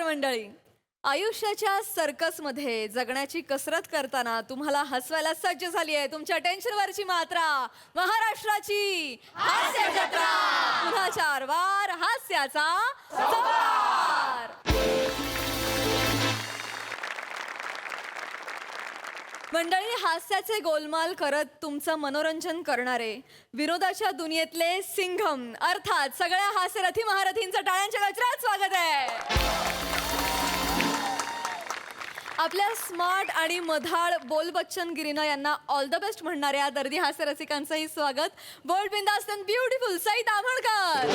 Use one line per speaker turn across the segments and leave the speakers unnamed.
नमस्कार मंडळी. आयुष्याच्या सर्कसमध्ये जगण्याची कसरत करताना तुम्हाला हसवायला सज्ज झाली आहे तुमच्या टेन्शनवरची मात्रा, महाराष्ट्राची हास्य जत्रा. पुन्हा 4 वार हास्याचा संहार. मंडळी, हास्याचे गोलमाल करत तुमचं मनोरंजन करणारे विनोदाच्या दुनियेतले सिंघम अर्थात सगळ्या हास्यरथी महारथींचं टाळ्यांच्या गजरात स्वागत आहे. आपल्या स्मार्ट आणि मधाळ बोलबच्चनगिरीनं यांना ऑल द बेस्ट म्हणणाऱ्या दर्दी हास्य रसिकांचंही स्वागत. बोल्ड, बिंदास्त अँड ब्युटिफुल सई ताम्हणकर,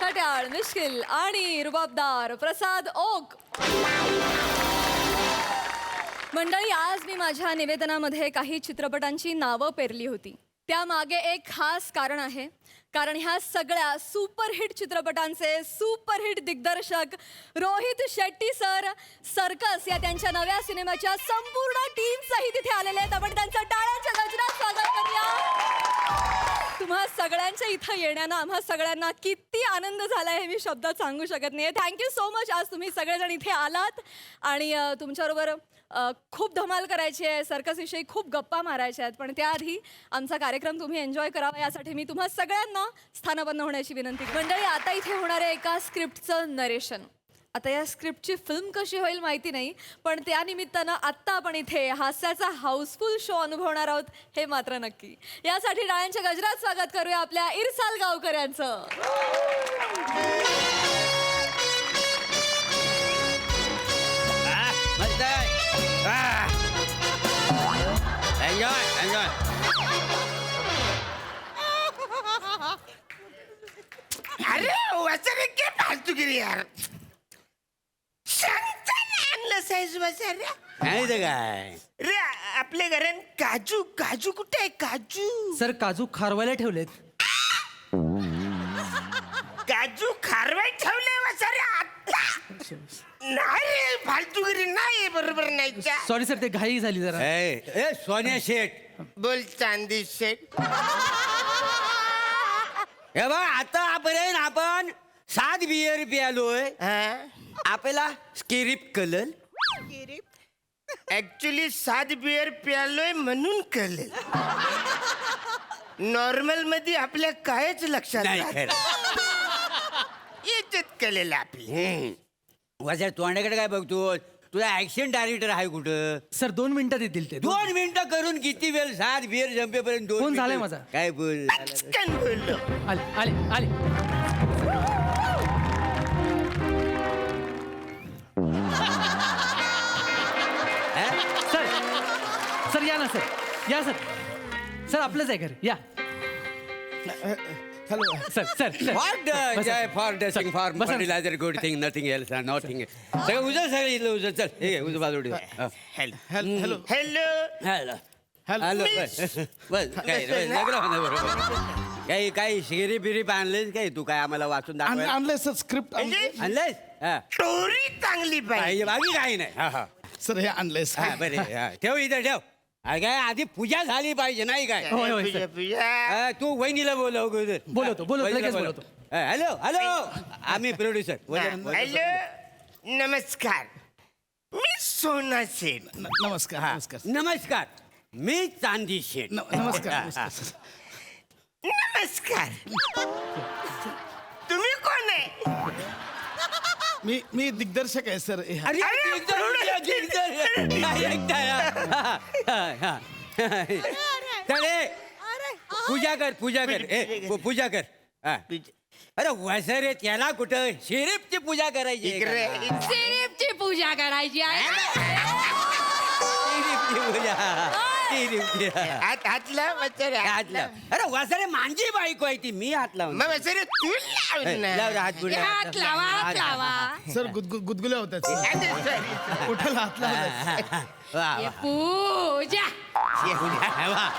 खट्याळ, मिश्किल आणि रुबाबदार प्रसाद ओक. मंडळी, आज मी माझ्या निवेदनामध्ये काही चित्रपटांची नावं पेरली होती. त्यामागे एक खास कारण आहे. कारण ह्या सगळ्या सुपरहिट चित्रपटांचे सुपरहिट दिग्दर्शक रोहित शेट्टी सर सर्कस या त्यांच्या नव्या सिनेमाच्या संपूर्ण टीम सहित इथे आलेले आहेत. आपण त्यांचं टाळ्यांच्या गजरात स्वागत करूया. तुम्हा सगळ्यांच्या इथं येण्यानं आम्हा सगळ्यांना किती आनंद झालाय हे मी शब्दात सांगू शकत नाही. Thank you so much. आज तुम्ही सगळेजण इथे आलात आणि तुमच्याबरोबर खूप धमाल करायची आहे, सर्कसविषयी खूप गप्पा मारायच्या आहेत. पण त्याआधी आमचा कार्यक्रम तुम्ही एन्जॉय करावा यासाठी मी तुम्हा सगळ्यांना स्थानबद्ध होण्याची विनंती. मंडळी, आता इथे होणाऱ्या एका स्क्रिप्टचं नरेशन. आता या स्क्रिप्टची फिल्म कशी होईल माहिती नाही, पण त्यानिमित्तानं आत्ता आपण इथे हास्याचा हाऊसफुल शो अनुभवणार आहोत हे मात्र नक्की. यासाठी टाळ्यांच्या गजरात स्वागत करूया आपल्या इरसाल गावकर यांचं.
अरे वचन काय फालतूगिरी यार. आणलं साईज बसा रे.
काय
रे आपल्या घरात काजू काजू कुठे आहे काजू?
सर, काजू खारवायला ठेवलेत.
काजू खारवाय ठेवले वसा रे आता. नाही रे फालतूगिरी नाही, बरोबर नाही.
सॉरी सर, ते घाई झाली जरा.
ए सोन्या शेठ,
बोल चांदी शेठ.
हे बघ, आतापर्यंत आपण 7 बियर प्यालोय. आपल्याला स्किरिप कलल.
ऍक्च्युली 7 बियर प्यालोय म्हणून कळेल. नॉर्मल मध्ये आपल्या कायच लक्षात
नाही
राहत. याच्यात कळेल आपली.
वाजा तोंडाकडे काय बघतो? तुझा ऍक्शन डायरेक्टर आहे कुठं?
सर, 2 मिनिटात येतील ते.
2 मिनिटं करून किती वेळ? 7 बियर जंपेपर्यंत 2
फोन झालाय
मिनिटं.
माझा.
काय बोल?
पटकन बोललो.
आले आले आले. सर सर या ना सर, या सर. सर आपलंच आहे घर, या.
Hello
sir sir sir.
फॉर डसिंग फॉर
बसा.
Fertiliser good thing nothing else nothing. सगळं उजळ सगळं इथलं उजळ. चल हे उजळ बाजूडी.
Hello hello hello
hello hello. बस काय लग्न होणार बरोबर. काही शिरी बिरी आणलेस काय तू? काय आम्हाला वाचून दाखवायला
आणलंय सर स्क्रिप्ट
आणलंस? हा.
स्टोरी चांगली पाहिजे.
बाकी काही नाही. हा हा
सर, हे आणलंय
हा, बरे हा. ठेव इथं ठेव. अरे काय आधी पूजा झाली पाहिजे नाही काय?
होय, होय,
पूजा
सर.
पूजा.
हा, तू वहिनीला बोलव अगोदर.
बोलवतो, लगेच बोलवतो.
Hello hello. आम्ही प्रोड्युसर.
हॅलो नमस्कार, मी सोना सेन.
नमस्कार नमस्कार
नमस्कार, मी चांदी शेठ.
नमस्कार नमस्कार.
नमस्कार. तुम्ही कोण आहे?
मी दिग्दर्शक आहे सर. हे
अरे
अरे,
चले पूजा कर पूजा कर. पूजा कर. हा. अरे वसरे त्याला कुठं शेरीफची पूजा करायची आहे
इकडे
का?
सिरीपची पूजा करायची आहे.
शेरीफची पूजा. शेरीफची.
हातला वचरे
हात लाव. अरे वसरे माझी बायको आहे ती. मी हात लावून.
मग वचरे तू लाव ना.
लाव रे, हात पुढे.
हात लावा, हात लावा.
सर गुदगुल्या होतात सर. कुठं हात लावतात?
वा, वा.
पूजा.
वा.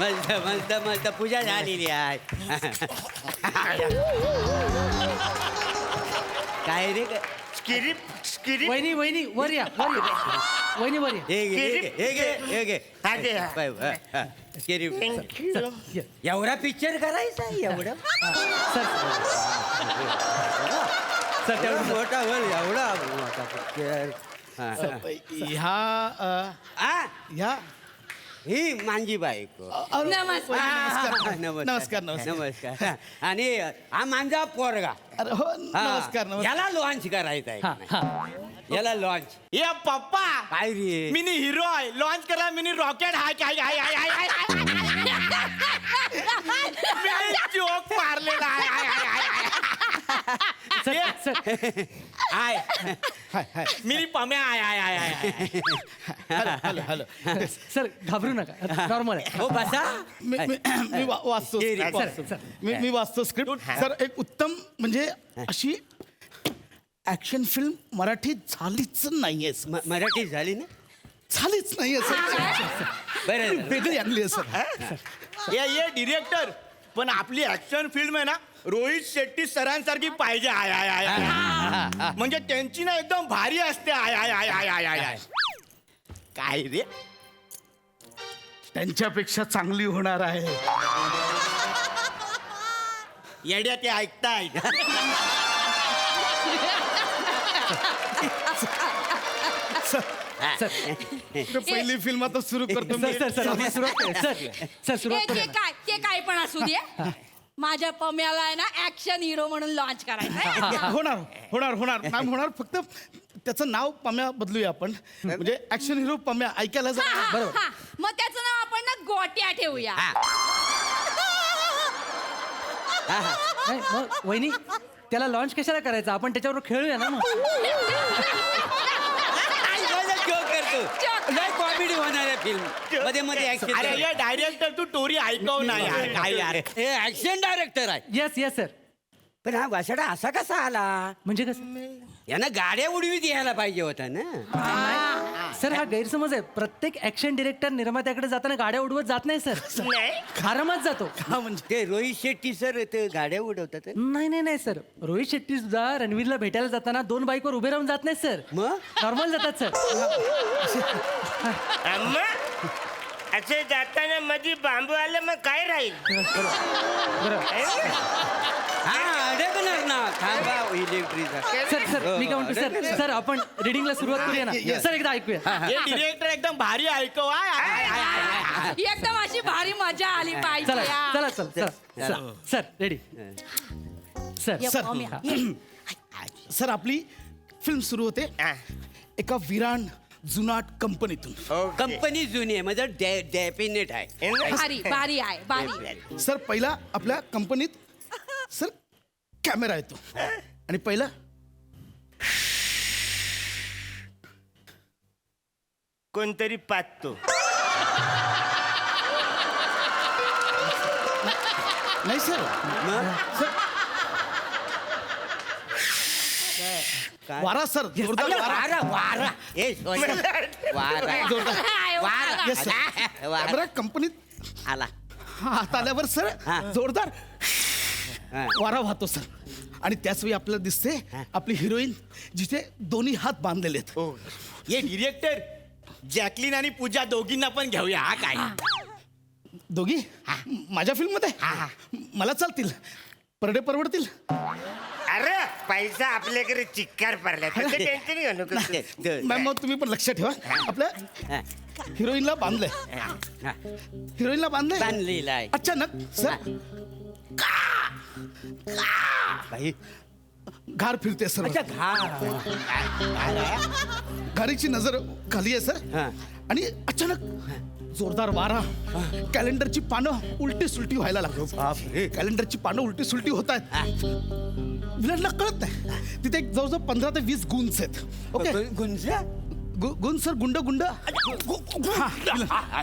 मस्त मस्त मस्त पूजा झालेली आहे. काय रे?
स्किरिप स्किरिप.
वहिनी वहिनी वर या, वर या. वहिनी वर या.
हे घे, हे घे, हे घे, हे घे.
हा घे, हा.
बाय, हा, हा. केरी.
थँक्यू.
या.
एवढा पिक्चर करायचा एवढं?
सर सर तेवढं
मोठा होईल एवढा मोठा पिक्चर.
ह्या
ही माझी बायको.
नमस्कार
नमस्कार
नमस्कार
नमस्कार. आणि हा माझा पोरगा.
अरे हो
हा.
नमस्कार नमस्कार
याला लॉन्च करायचं
हा
आहे.
हा
याला लॉन्च.
ये पप्पा
काय रे
मिनी हिरो आहे लॉन्च करा मिनी रॉकेट हाय काय hi hi hi hi joke मारलेला आहे hi hi hi
sir sir
hi
hi hi
mini Pamya hi hi hi hi
hello hello hello
sir घाबरू नका नॉर्मल आहे.
हो बसा.
मी वाचतो
ये रे,
script वाचतो.
सर,
मी वाचतो स्क्रिप्ट सर. एक उत्तम म्हणजे अशी ऍक्शन फिल्म मराठीत झालीच नाहीये सर.
मराठी झाली ना.
झालीच नाहीये सर.
बरं
वेगळी आणली आहे सर.
ये डिरेक्टर पण आपली ऍक्शन फिल्म आहे ना रोहित शेट्टी सरांसारखी पाहिजे आय आय आय आय. म्हणजे त्यांची ना एकदम भारी असते I I I I I I I. काय रे
त्यांच्यापेक्षा चांगली होणार आहे.
येड्या ते ऐकताय
सर
तर पहिली फिल्म आता सुरू करतो मी.
सर सर आपण सुरुवात करूया. सर सर सुरुवात
ते
करूया.
ते काय पण असू दे माझ्या पम्याला आहे ना ऍक्शन हिरो म्हणून लॉन्च करायचं
होणार होणार होणार नाही होणार. फक्त त्याचं नाव पम्या बदलूया आपण. म्हणजे ऍक्शन हिरो पम्या ऐकायला जरा बरोबर.
मग त्याचं नाव आपण ना गोट्या ठेवूया
नाही मग वहिनी त्याला लॉन्च कशाला करायचं आपण त्याच्यावर खेळूया ना मग.
लय कॉमेडी होणार आहे फिल्म. मध्ये मध्ये ऍक्शन.
अरे ये डायरेक्टर तू टोरी ऐकव ना यार काय यार
हे ऍक्शन डायरेक्टर आहे.
Yes yes sir.
पण हा वासाडा असा कसा आला.
म्हणजे कसं
यानं गाड्या उडवीत यायला पाहिजे होता ना.
सर हा गैरसमज आहे. प्रत्येक ऍक्शन डिरेक्टर निर्मात्याकडे जाताना गाड्या उडवत जात नाही सर.
नाही
आरामात जातो.
हा म्हणजे
ते रोहित शेट्टी सर ते गाड्या उडवतात.
नाही नाही नाही सर रोहित शेट्टी सुद्धा रणवीरला भेटायला जाताना 2 बाईकवर उभे राहून जात नाही सर.
मग
नॉर्मल जातात सर.
अम्मा असे जाताना मध्ये बांबू आलं मग काय राहील
हा अडकणार ना. थांबा इलेक्ट्रिकचा.
सर सर मी काय म्हणतो सर सर आपण रिडिंगला सुरुवात करूया ना.
Yes.
सर एकदा ऐकूया.
हे डिरेक्टर एकदम भारी ऐकव आय आय आय आय
एकदम अशी भारी मजा आली पाहिजे
चला
यार.
चला चला चला सर रेडी सर
ये
सर.
पम्या.
सर आपली फिल्म सुरू होते एका विरान जुनाट कंपनीतून.
कंपनी जुनी आहे म्हणजे डेफिनेट आहे.
भारी भारी आहे भारी
सर पहिला आपल्या कंपनीत सर कॅमेरा येतो आणि पहिला
कोणतरी पाहतो
नाही सर सर वारा सर जोरदार वारा.
वारा वारा ए वारा वारा
Yes, sir.
वारा
कॅमेरा कंपनीत
आला.
हात आल्यावर सर
हा.
जोरदार
हा.
वारा वाहतो सर. आणि त्याच वेळी आपल्याला दिसते आपली हिरोईन जिथे दोन्ही हात बांधलेले आहेत.
ये डिरेक्टर जॅकलिन आणि पूजा दोघींना पण घेऊया हा काय
दोघी माझ्या फिल्म मध्ये मला चालतील. परडे परवडतील.
अरे पैसा आपल्याकडे चिक्कार पडला टेन्शन घेऊ नको
मॅम मग तुम्ही पण लक्षात ठेवा आपल्या हिरोईनला बांधलंय. हिरोईनला बांधलंय
बांधलेला आहे.
अचानक सर
बाई
घार फिरते सर.
अच्छा घा.
घारीची नजर खाली आहे सर.
हा.
आणि अचानक जोरदार वारा कॅलेंडरची पानं उलटी सुलटी व्हायला लागली. कॅलेंडरची पानं उलटी सुलटी होत आहेत. विलनला कळत नाही तिथे एक जवळजवळ 15 ते 20 गुन्स आहेत. ओके
गुंज
गुण सर गुंड गुंड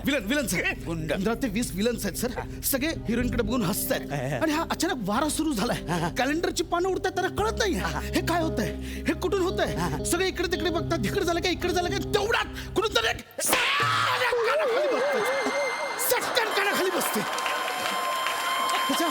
विलन विलन सर. 15 ते 20 विलन्स आहेत सर. सगळे हिरोईनकडे बघून हसतायत. आणि हा अचानक वारा सुरू झालाय. कॅलेंडरची पानं उडतात त्यांना कळत नाही हे काय होतंय हे कुठून होतंय. सगळे इकडे तिकडे बघतात. इकडे झालं काय इकडे झालं काय तेवढ्यात कुठून तरी सटकन कानाखाली बसते. त्याच्या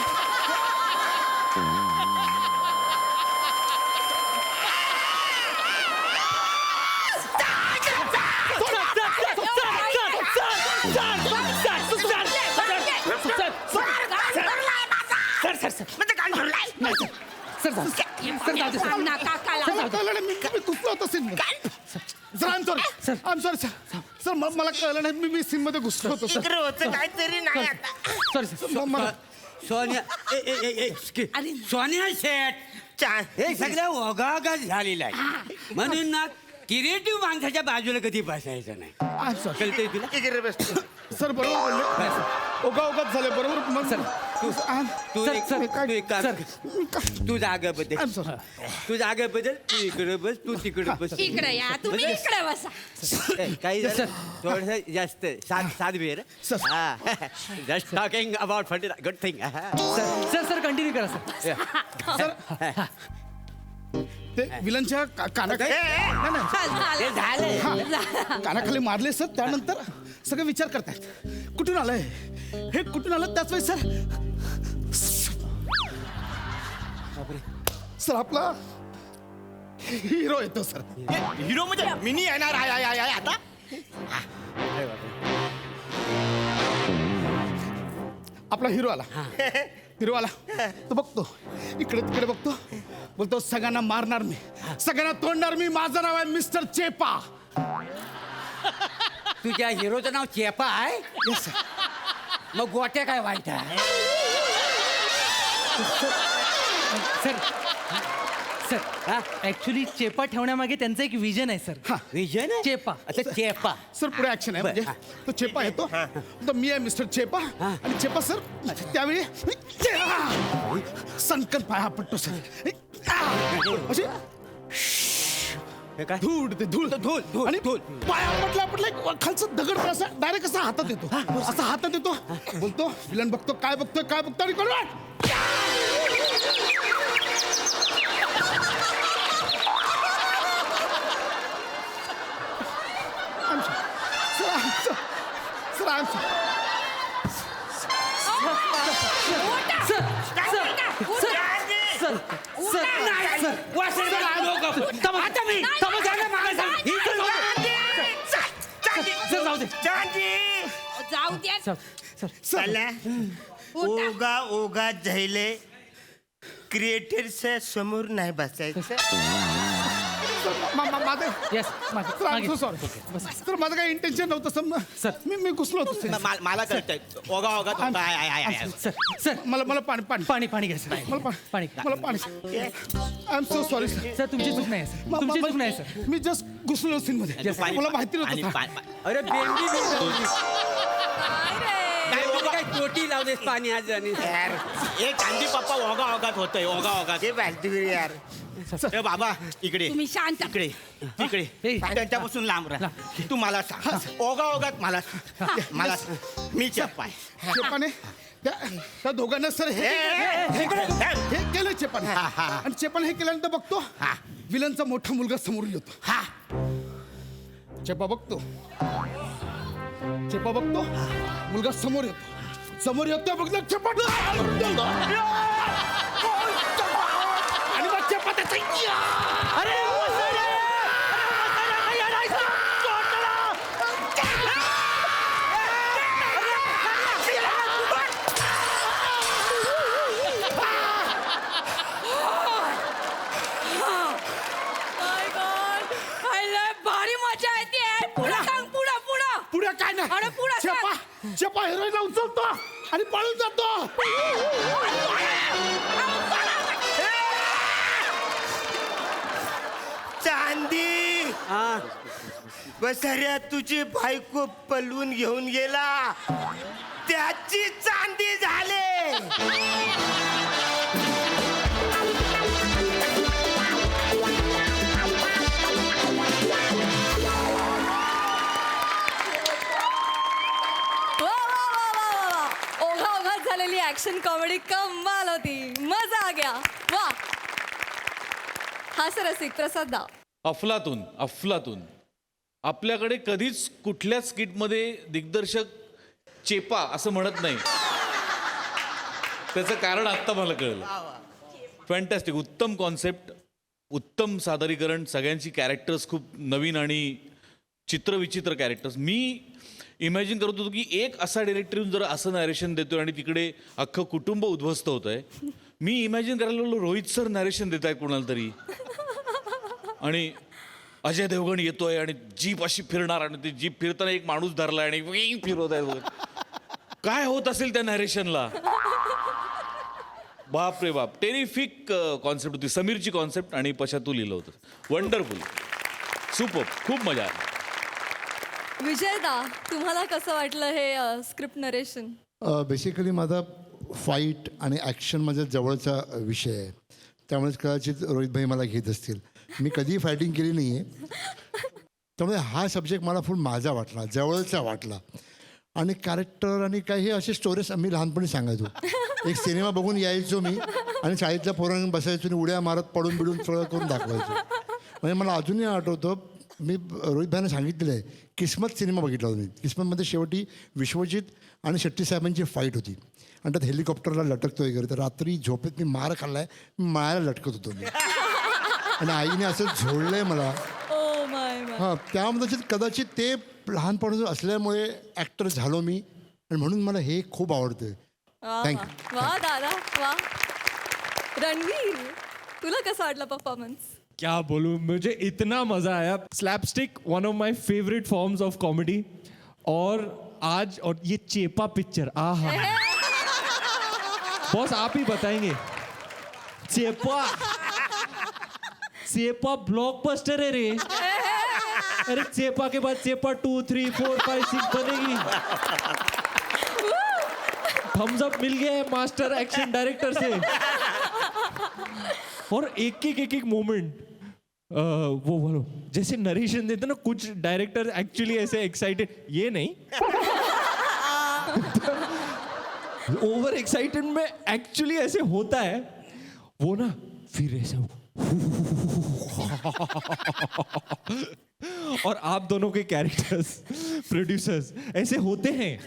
म्हणजे काय ठरलाय
सर सर जाऊ दे सर
सांग ना काकाला
मला कळलं नाही, मी घुसलो होतो सीन मध्ये. Sir I am sorry sir sir मला कळलं नाही, मी सीन मध्ये घुसलो होतो सर.
इकडे होतं काहीतरी नाही आता.
सॉरी सर
मला
सोनिया
अरे.
सोनिया शेठ हे सगळं ओघाओघात झालेलं आहे म्हणून ना क्रिएटिव्ह माणसाच्या बाजूला कधी बसायचं नाही.
आय एम सॉरी
कळतंय तुला
इकडे बस.
सर बरोबर बोलले, ओघाओघात झाले बरोबर. मग
सर, तू
सर,
एक
सर,
तू एक काम
सर.
कर. तू जागा बदल
I'm sorry.
तू जागा बदल, तू इकडे बस, तू तिकडे बस.
इकडे या तुम्ही इकडे बसा
ए, काही थोडस जास्त सात वेळ just talking about good thing.
Sir continue करा सर.
ते विलनच्या कानाखाली नाही, नाही.
ते झालं.
कानाखाली मारले सर. त्यानंतर सगळे विचार करतायत कुठून आलंय हे, कुठून आलं. त्याच वेळी सर आपला हिरो येतो सर.
हिरो म्हणजे मिनी येणार आहे आता.
आपला हिरो आला तो बघतो इकडे तिकडे बघतो, बोलतो सगळ्यांना मारणार मी, सगळ्यांना तोडणार मी, माझं नाव आहे मिस्टर चेपा.
तुझ्या हिरोचं नाव चेपा आहे.
Yes, sir.
मग गोट्या काय वाईट आहे.
सर सर ऍक्च्युली चेपा ठेवण्यामागे त्यांचं एक विजन आहे सर.
विजय ना
चेपा.
आता चेपा
सर पुढे ऍक्शन आहे म्हणजे तो चेपा येतो, तो मी आहे मिस्टर चेपा. आणि चेपा सर त्यावेळी सनकन पाया पडतो सर. असे
हे काय
धूळ ते धूळ आणि पाया पडला एक खालचं दगड पण असा डायरेक्ट असा हातात येतो, असा हातात येतो. बोलतो विलन बघतो काय बघतो आणि कोण
जाऊ द्या
चला ओगा ओगा झाले. क्रिएटरच्या समोर नाही बसायचं.
येस
सॉरी सर, माझं काही इंटेन्शन नव्हतं
सर.
सर. मी घुसलो होतो.
मला कळतंय ओगा ओगा
सर सर
मला पाणी
घ्या सर.
पाणी मला पाणी. I am so sorry sir.
Sir तुमची चूक नाही सर, तुमची चूक नाही सर.
मी जस्ट घुसलो सीन मध्ये, मला माहिती नव्हतं.
अरे काय टोटी लावलेस पाणी आज आणि
ए चांदी पप्पा ओगा ओगात होतंय ओगा ओगात. हे फालतूगिरी यार. ए बाबा इकडे
तुम्ही शांत.
इकडे इकडे
हे.
त्यांच्यापासून लांब राहा. तू मला सांग ओगा ओगात मला मी चप्पा
चेपाने त्या दोघांना सर हे केलं चेपाने. आणि चेपाने हे केल्यानंतर बघतो विलनचा मोठा मुलगा समोर येतो. चेपा बघतो मुलगा समोर येतो बघतो चेपा आणि मग चेपा
भारी मजा येते. पुढं सांग पुढं
पुढे काय
अरे
नाही.
पुढं सांग.
चेपा हिरोईनला उचलतो आणि पळून जातो.
चांदी बसाऱ्या तुझी बायको पलवून घेऊन गेला त्याची चांदी झाले.
ओघाओघात झालेली ऍक्शन कॉमेडी कमाल होती. मजा आ गया. वा हा सर रसिक प्रसाद दा.
अफलातून आपल्याकडे कधीच कुठल्या स्किटमध्ये दिग्दर्शक चेपा असं म्हणत नाही. त्याचं कारण आत्ता मला कळलं. फॅन्टॅस्टिक. उत्तम कॉन्सेप्ट, उत्तम सादरीकरण, सगळ्यांची कॅरेक्टर्स खूप नवीन आणि चित्रविचित्र कॅरेक्टर्स. मी इमॅजिन करत होतो की एक असा डिरेक्टर येऊन जर असं नॅरेशन देतोय आणि तिकडे अख्खं कुटुंब उद्ध्वस्त होत आहे मी इमॅजिन करायला लागलो रोहित सर नरेशन देत आहेत कोणाला तरी आणि अजय देवगण येतोय आणि जीप अशी फिरणार आणि ती जीप फिरताना एक माणूस धरलाय आणि विंग फिरवत आहे वगैरे. काय होत असेल त्या नरेशनला. बाप रे बाप, टेरिफिक कॉन्सेप्ट होती. समीरची कॉन्सेप्ट आणि पशा तू लिहिलं होतं. वंडरफुल, सुपर, खूप मजा आली.
विजयदा, तुम्हाला कसं वाटलं हे स्क्रिप्ट नरेशन?
बेसिकली माझा फाईट आणि ॲक्शन माझ्या जवळचा विषय आहे, त्यामुळेच कदाचित रोहित भाई मला घेत असतील. मी कधीही फायटिंग केली नाही आहे, त्यामुळे हा सब्जेक्ट मला फुल माझा वाटला, जवळचा वाटला. आणि कॅरेक्टर आणि काही हे असे स्टोरीज आम्ही लहानपणी सांगायचो. एक सिनेमा बघून यायचो मी आणि शाळेतल्या पोरांनी बसायचो आणि उड्या मारत पडून बिडून सगळं करून दाखवायचो. म्हणजे मला अजूनही आठवतं, मी रोहित भाईने सांगितलेलं आहे, किस्मत सिनेमा बघितला होता मी. किस्मतमध्ये शेवटी विश्वजित आणि शेट्टी साहेबांची फाईट होती आणि त्यात हेलिकॉप्टरला लटकतो वगैरे. तर रात्री झोपेत मी मार खाल्लाय, मी माळ्याला लटकत होतो मी आणि आईने असं झोडलंय मला.
ओ माय माय.
हां, त्यामध्ये कदाचित ते लहानपणाचं असल्यामुळे ॲक्टर झालो मी आणि म्हणून मला हे खूप आवडतं. थँक्यू.
वा दादा वा. रणवीर, तुला कसा वाटला परफॉर्मन्स?
क्या बोलूं, मुझे इतना मज़ा आया. Slapstick one of my favourite forms of comedy. और आज और ये चेपा पिक्चर, आहा बॉस आप ही बताएंगे. चेपा ब्लॉकबस्टर है रे. अरे चेपा के बाद चेपा 2, 3, 4, 5, 6 बनेगी. थम्स अप मिल गया है मास्टर एक्शन डायरेक्टर से. और एक एक मोमेंट वो बोलो जैसे नरेशन देते ना कुछ डायरेक्टर एक्चुअली ऐसे एक्साइटेड, ये नहीं ओवर एक्साइटेड में एक्चुअली ऐसे होता है वो ना, फिर ऐसे और आप दोनों के कैरेक्टर्स प्रोड्यूसर्स ऐसे होते हैं.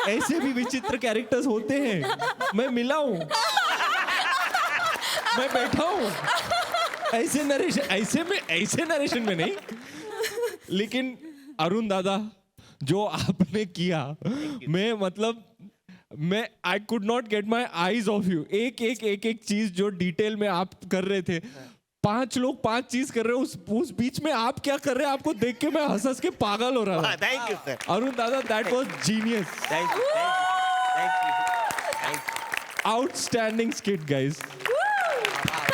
ऐसे भी विचित्र कैरेक्टर्स होते हैं. मैं मिला हूं, मैं बैठा हूं ऐसे नरेशन में नहीं. लेकिन अरुण दादा जो आपने किया, मैं I could not get my eyes of you. एक चीज जो डिटेल में आप कर रहे थे. 5 लोग 5 चीज कर रहे हैं, उस बीच में आप क्या कर रहे हैं, आपको देख के मैं हंस के पागल हो रहा था.
Thank you sir.
अरुण दादा, that was genius.
Thank you.
Outstanding skit guys.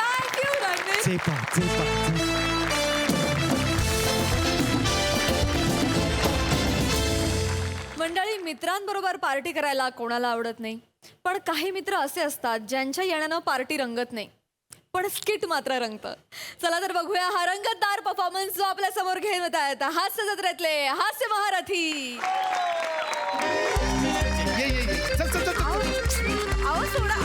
Thank you Ranveer. मंडळी, मित्रांबरोबर पार्टी करायला कोणाला आवडत नाही, पण काही मित्र असे असतात ज्यांच्या येण्यानं पार्टी रंगत नाही, पण स्किट मात्र रंगतं. चला तर बघूया हा रंगतदार परफॉर्मन्स जो आपल्या समोर घेत आहेत हास्य जत्रेतले हास्य महारथी.
ये. चल चल चल.
अहो सोडा,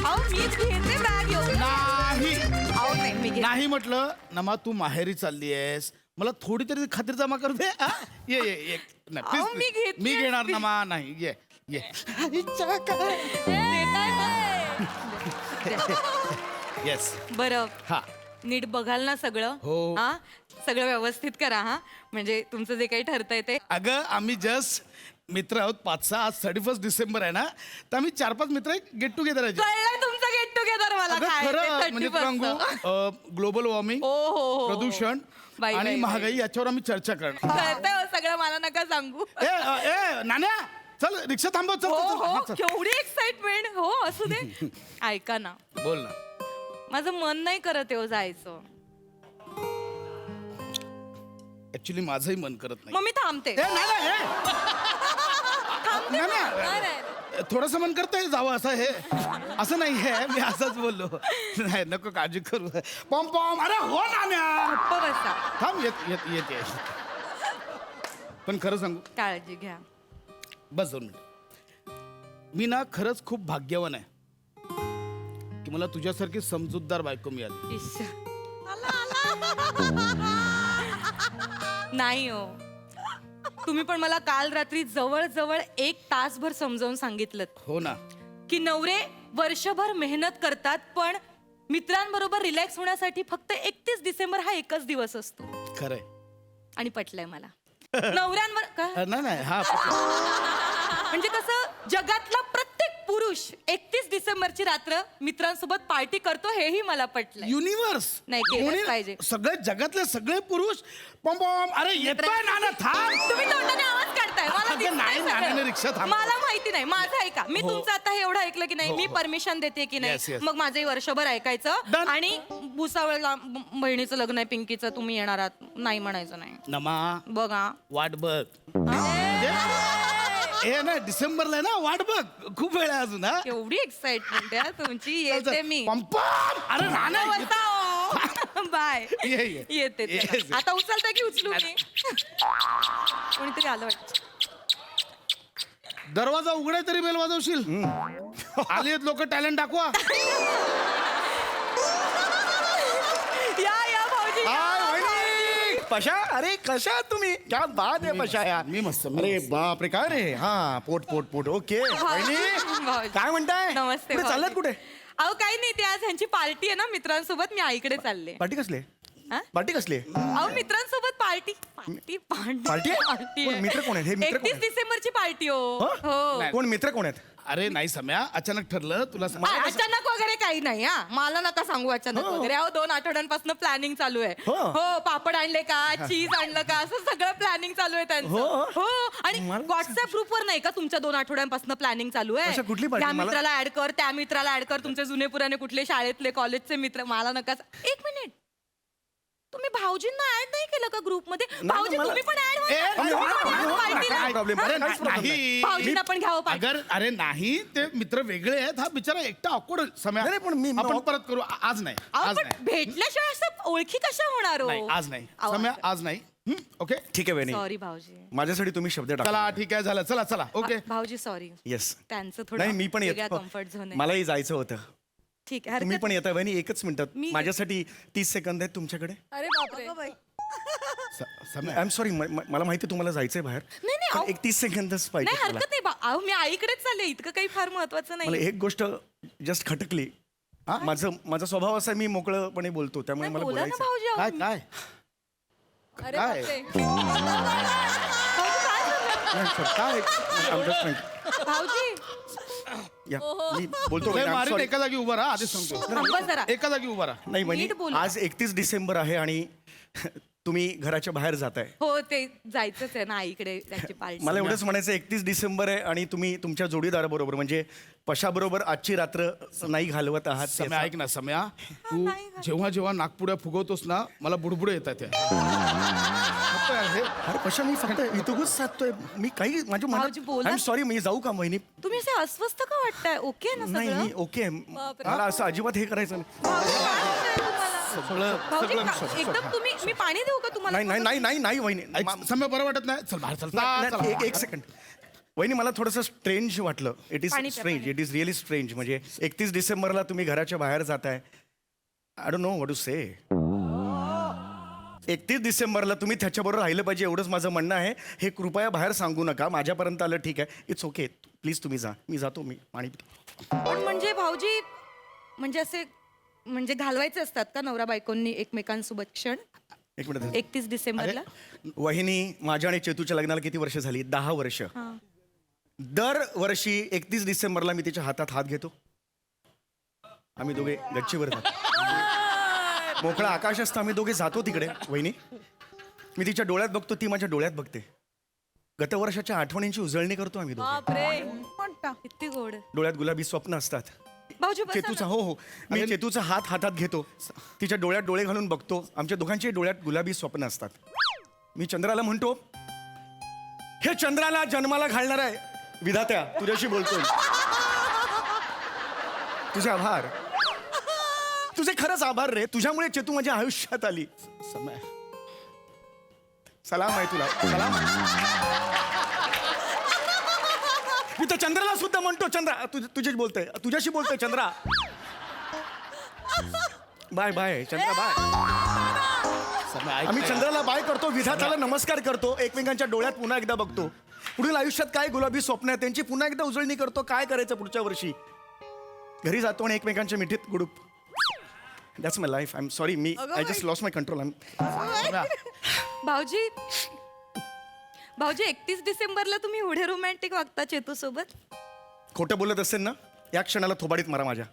अहो मीच घेते बॅग येऊन.
नाही
अहो नाही, मी घेते.
नाही म्हटलं नमा, तू माहेरी चालली आहेस, मला थोडी तरी खातिर जमा करू दे. हा? ये ये ये. नाही,
अहो,
please,
मी
please.
घेतली
मी घेणार नमा. नाही, ये ये. येस.
बरं,
हा.
नीट बघाल ना सगळं?
हो.
हा, सगळं व्यवस्थित करा. हा, म्हणजे तुमचं जे काही ठरतंय ते.
अगं, आम्ही जस्ट मित्र आहोत 5-6. आज 31 डिसेंबर आहे ना, तर आम्ही 4-5 मित्र गेट टुगेदर आहे.
कळलंय तुमचं गेट टुगेदर मला.
अगं
काय ते
खरं म्हणजे
31st.
सांगू, ग्लोबल वॉर्मिंग,
हो.
प्रदूषण
बाई,
आणि
बाई,
महागाई याच्यावर आम्ही चर्चा करणार.
कळतंय हो सगळं, मला नका सांगू.
ए नाण्या, चल रिक्षा थांबव. चल
हो
चल, चल.
हो,
हा, चल.
केवढी एक्साइटमेंट. हो, असू दे. ऐका ना,
बोल ना.
माझं मन नाही करत आहे हो जायचं.
ऍक्च्युली माझंही मन करत नाही.
मग मी थांबते.
थोडस मन करतंय जावं असं. हे असं नाही आहे, मी असंच बोललो. नाही, नको काळजी करू. पॉम पॉम. अरे हो नाण्या,
गप्प बसा.
थांब. येते. पण खरं सांगू,
काळजी घ्या.
बस 2 मिनिट. मी ना खरंच खूप भाग्यवान आहे की मला तुझ्यासारखी समजूतदार बायको मिळाली.
इश्श. नाही हो, तुम्ही पण मला काल रात्री जवळ 1 तासभर समजावून सांगितलं
हो ना.
की नवरे वर्षभर मेहनत करतात, पण मित्रांबरोबर रिलॅक्स होण्यासाठी फक्त 31 डिसेंबर हा एकच दिवस असतो.
खरंय.
आणि पटलंय मला. नवऱ्यांवर का
नाही हा
म्हणजे कसं, जगातला प्रत्येक पुरुष पुरुष 31 डिसेंबरची रात्र मित्रांसोबत पार्टी करतो हेही मला पटलंय.
युनिव्हर्स
नाही, केलंच पाहिजे.
सगळे जगातले सगळे पुरुष पॉम पॉम अरे येतोय नाना थांब.
तुम्ही तोंडाने आवाज काढताय मला
अगं,
दिसतंय
नाही,
सगळं.
नानाने रिक्षा थांबवली.
मला माहिती नाही माझं ऐका मी तुमचं आता हे एवढं ऐकलं की नाही मी परमिशन देते की
Yes,
नाही
yes.
मग माझंही वर्षभर ऐकायचं
Done.
आणि भुसावळला बहिणीचं लग्न आहे पिंकीचं तुम्ही येणार आहात नाही म्हणायचं नाही
नमा
बघा
वाट बघ हे ना डिसेंबरला आहे ना वाट बघ खूप वेळ आहे अजून हा
एवढी एक्साइटमेंट आहे तुमची येते मी
पॉम पॉम अरे नाना
बाय
ये, ये.
येते
Yes,
चला.
yes.
आता उचलता की उचलू मी कोणीतरी आलं वाटतं
दरवाजा उघडे तरी बेल वाजवशील आली आहेत लोक टॅलेंट दाखवा
या भाऊजी
हाय वहिनी पशा अरे कशा आहात तुम्ही क्या बात आहे पशा यार
मी मस्त, मी
अरे
मस्त.
बाप रे काय रे हा पोट पोट पोट ओके वहिनी
भाऊजी.
काय म्हणताय
नमस्ते
कुठे चाललात
भाऊजी.
कुठे
अहो काही नाही ते आज ह्यांची पार्टी आहे ना मित्रांसोबत मी आईकडे चालले
पार्टी कसली
हा?
पार्टी कसली
अहो मित्रांसोबत पार्टी पार्टी
पार्टी आहे? कोण मित्र कोण आहेत? हे मित्र कोण
31
आहेत?
डिसेंबरची पार्टी हो
हो?
हो
कोण मित्र कोण आहेत
अरे नाही सम्या अचानक ठरलं तुला
अचानक वगैरे काही नाही हा मला नका सांगू अचानक वगैरे अहो 2 आठवड्यांपासून प्लॅनिंग चालू आहे
हो.
हो पापड आणले का चीज आणलं का असं सगळं प्लॅनिंग चालू आहे त्यांचं
हो.
हो आणि व्हॉट्सअप ग्रुपवर नाही का तुमच्या 2 आठवड्यांपासून प्लॅनिंग चालू आहे
अशा कुठली party?
त्या
मला-
मित्राला ऍड कर त्या मित्राला ऍड कर तुमचे जुने पुराणे कुठले शाळेतले कॉलेजचे मित्र मला नका एक मिनिट तुम्ही भाऊजींना ऍड नाही केलं का ग्रुपमध्ये भाऊजी
मला-
तुम्ही पण ऍड
काय प्रॉब्लेम अरे काहीच problem नाही.
नाही
भाऊजींना पण घ्यावं पाहिजे
अगर अरे नाही ते मित्र वेगळे आहेत हा बिचारा एकटा ऑकवर्ड सम्या
नाही, पण मी-
आपण परत करू आज नाही
अहो,
आज
पण
नाही
भेटल्याशिवाय असं ओळखी कशा होणार हो
नाही आज नाही
अहो,
सम्या आज नाही ओके
ठीक आहे वहिनी
सॉरी भाऊजी
माझ्यासाठी तुम्ही शब्द टाका
चला ठीक आहे झालं चला चला ओके
भाऊजी सॉरी
येस
त्यांचं थोडं
नाही मी पण येतो
कम्फर्ट झोन आहे
मलाही जायचं होतं
ठीक आहे
तुम्ही
हरकत
पण येता वहिनी एकच मिनिटात
मी-
माझ्यासाठी 30 सेकंद आहेत तुमच्याकडे
अरे बापरे
सम्या
आय एम सॉरी मला माहिती तुम्हाला जायचंय बाहेर
नाही,
पण
अहो.
31 सेकंदच
नाही
पाहिजे मला
हरकत नाही अहो मी आईकडेच चालले इतकं काही फार महत्वाचं
मला
नाही
एक गोष्ट जस्ट खटकली माझा स्वभाव असा आहे, मी मोकळपणे बोलतो त्यामुळे
नाही,
मला
बोला ना
बोलायचं
भाऊजी अहो,
काय
मी-
काय
अरे
काय?
बापरे
भाऊजी, काय झालं?
काय I'm just trying-
भाऊजी
या, मी बोलतो
लय
वहिनी, I'm
मारीत
sorry.
एका जागी उभा राहा आधीच सांगतो
थांबा जरा
एका जागी उभा राहा
नाही वहिनी,
नीट बोला.
आज 31 डिसेंबर आहे आणि तुम्ही घराच्या बाहेर जाताय
हो ते जायचंच आहे ना आईकडे त्याची पार्टी
मला एवढंच म्हणायचं 31 डिसेंबर आहे आणि तुम्ही तुमच्या जोडीदाराबरोबर म्हणजे पशाबरोबर आजची रात्र नाही घालवत आहात
सम्या ऐक ना सम्या तू जेव्हा जेव्हा नागपुड्या फुगवतोस ना मला बुडबुडे येतात त्या फक्त हे
अरे पशा मी फक्त इथूनच साधतोय मी काही माझ्या
भाऊजी, बोला.
आय सॉरी मी जाऊ का वहिनी
तुम्ही असे अस्वस्थ का वाटताय ओके ना
नाही
सगळं
मी ओके मला असं अजिबात हे करायचं नाही
भाऊजी, काय होतंय तुम्हाला?
सगळं
भाऊजी
सगळं
का- एकदम तुम्ही मी पाणी देऊ का तुम्हाला
नाही नाही नाही नाही नाही वहिनी
ऐक, सम्या बरं वाटत नाही चल बाहेर चल
नाही,
चला,
नाही,
चला.
एक सेकंड वहिनी मला थोडंसं स्ट्रेंज वाटलं इट इज
पाणी प्या,
स्ट्रेंज
पाणी.
इट इज रिअली स्ट्रेंज म्हणजे 31 डिसेंबरला तुम्ही घराच्या बाहेर जाताय I don't know what to say 31 डिसेंबरला तुम्ही त्याच्याबरोबर राहिलं पाहिजे एवढंच माझं म्हणणं आहे हे कृपया बाहेर सांगू नका माझ्यापर्यंत आलं ठीक आहे इट्स ओके प्लीज तुम्ही जा मी जातो मी पाणी पितो.
पण म्हणजे भाऊजी म्हणजे असे म्हणजे घालवायचे असतात का नवरा बायकोंनी एकमेकांसोबत क्षण
एक मिनिट
31 डिसेंबरला
वहिनी माझ्या आणि चेतूच्या लग्नाला किती वर्ष झाली 10 वर्ष दरवर्षी 31 डिसेंबरला मी तिच्या हातात हात घेतो आम्ही दोघे गच्चीवर जातो मोकळा आकाश असतं आम्ही दोघे जातो तिकडे वहिनी मी तिच्या डोळ्यात बघतो ती माझ्या डोळ्यात बघते गतवर्षाच्या आठवणींची उजळणी करतो आम्ही दोघे
बापरे
किती गोड
डोळ्यात गुलाबी स्वप्न असतात
भाऊजी बसा
चेतूचा
ना.
हो मी चेतूचा हात हातात घेतो तिच्या डोळ्यात डोळे घालून बघतो आमच्या दोघांच्या डोळ्यात गुलाबी स्वप्न असतात मी चंद्राला म्हणतो हे चंद्राला जन्माला घालणार आहे विधात्या तुझ्याशी बोलतोय तुझे आभार तुझे खरंच आभार रे तुझ्यामुळे चेतू माझ्या आयुष्यात आली
सम्या
सलाम आहे तुला सलाम मी तर चंद्राला सुद्धा म्हणतो चंद्रा तुझ्याशी बोलतोय Chandra bye bye Chandra bye
Samya ऐक
आम्ही
ना.
चंद्राला बाय करतो विधाताला नमस्कार करतो एकमेकांच्या डोळ्यात पुन्हा एकदा बघतो पुढील आयुष्यात काय गुलाबी स्वप्न आहे त्यांची पुन्हा एकदा उजळणी करतो काय करायचं पुढच्या वर्षी घरी जातो आणि एकमेकांच्या मिठीत गुडूप that's my life I am sorry मी I just lost my control
Samya,
भाऊजी भाऊजी 31 डिसेंबरला तुम्ही एवढे रोमॅन्टिक वागता चेतू सोबत
खोटं बोलत असेल ना या क्षणाला थोबाडीत मारा माझ्या.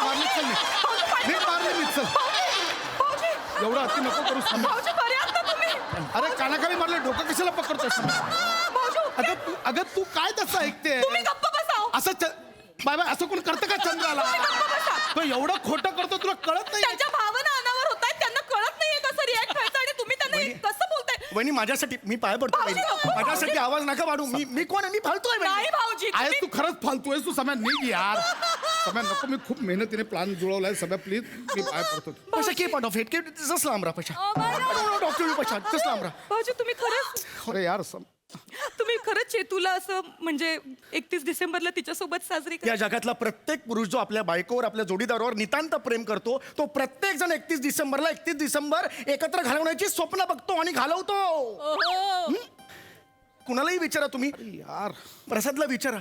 मारली चल मी मारली मी चल. एवढं अति नको करू समय.
भाऊजी बरे आहात ना तुम्ही?
अरे कानाखाली मारले, डोकं कशाला पकडतोय समय?
भाऊजी
अगं तू काय तसं ऐकते?
तुम्ही गप्प बसाव.
असं बाय बाय असं कोण करतं का चंद्राला? तो एवढं खोटं करतो तुला कळत नाही?
त्यांच्या भावना अनावर होत आहेत, त्यांना कळत नाहीये कसं रिॲक्ट व्हायचं आणि तुम्ही त्यांना कसं बोलताय.
वहिनी माझ्यासाठी मी पाय पडतो
भाऊजी,
वहिनी.
नको,
माझ्यासाठी आवाज नका वाढू. मी कोण आहे? मी फालतू आहे वहिनी.
नाही भाऊजी
आहे
तुम्ही-
तू खरंच फालतू आहेस. तू समय निघ यार. समय नको. मी खूप मेहनतीने प्लॅन जुळवलाय. समय प्लीज मी पाय पडतो.
पशा के पाठ ऑफ इट के जस लांबरा पशा.
Oh my God.
डॉक्टर पशा जस लांबरा.
भाऊजी तुम्ही खरंच
अरे यार
तुम्ही खरंच चेतूला असं म्हणजे 31 डिसेंबरला तिच्यासोबत साजरी
या जगातला प्रत्येक पुरुष जो आपल्या बायकोवर आपल्या जोडीदारावर नितांत प्रेम करतो तो प्रत्येक जण 31 डिसेंबर एकत्र घालवण्याची स्वप्न बघतो आणि घालवतो.
ओहो.
कुणालाही विचारा तुम्ही.
यार
प्रसादला विचारा.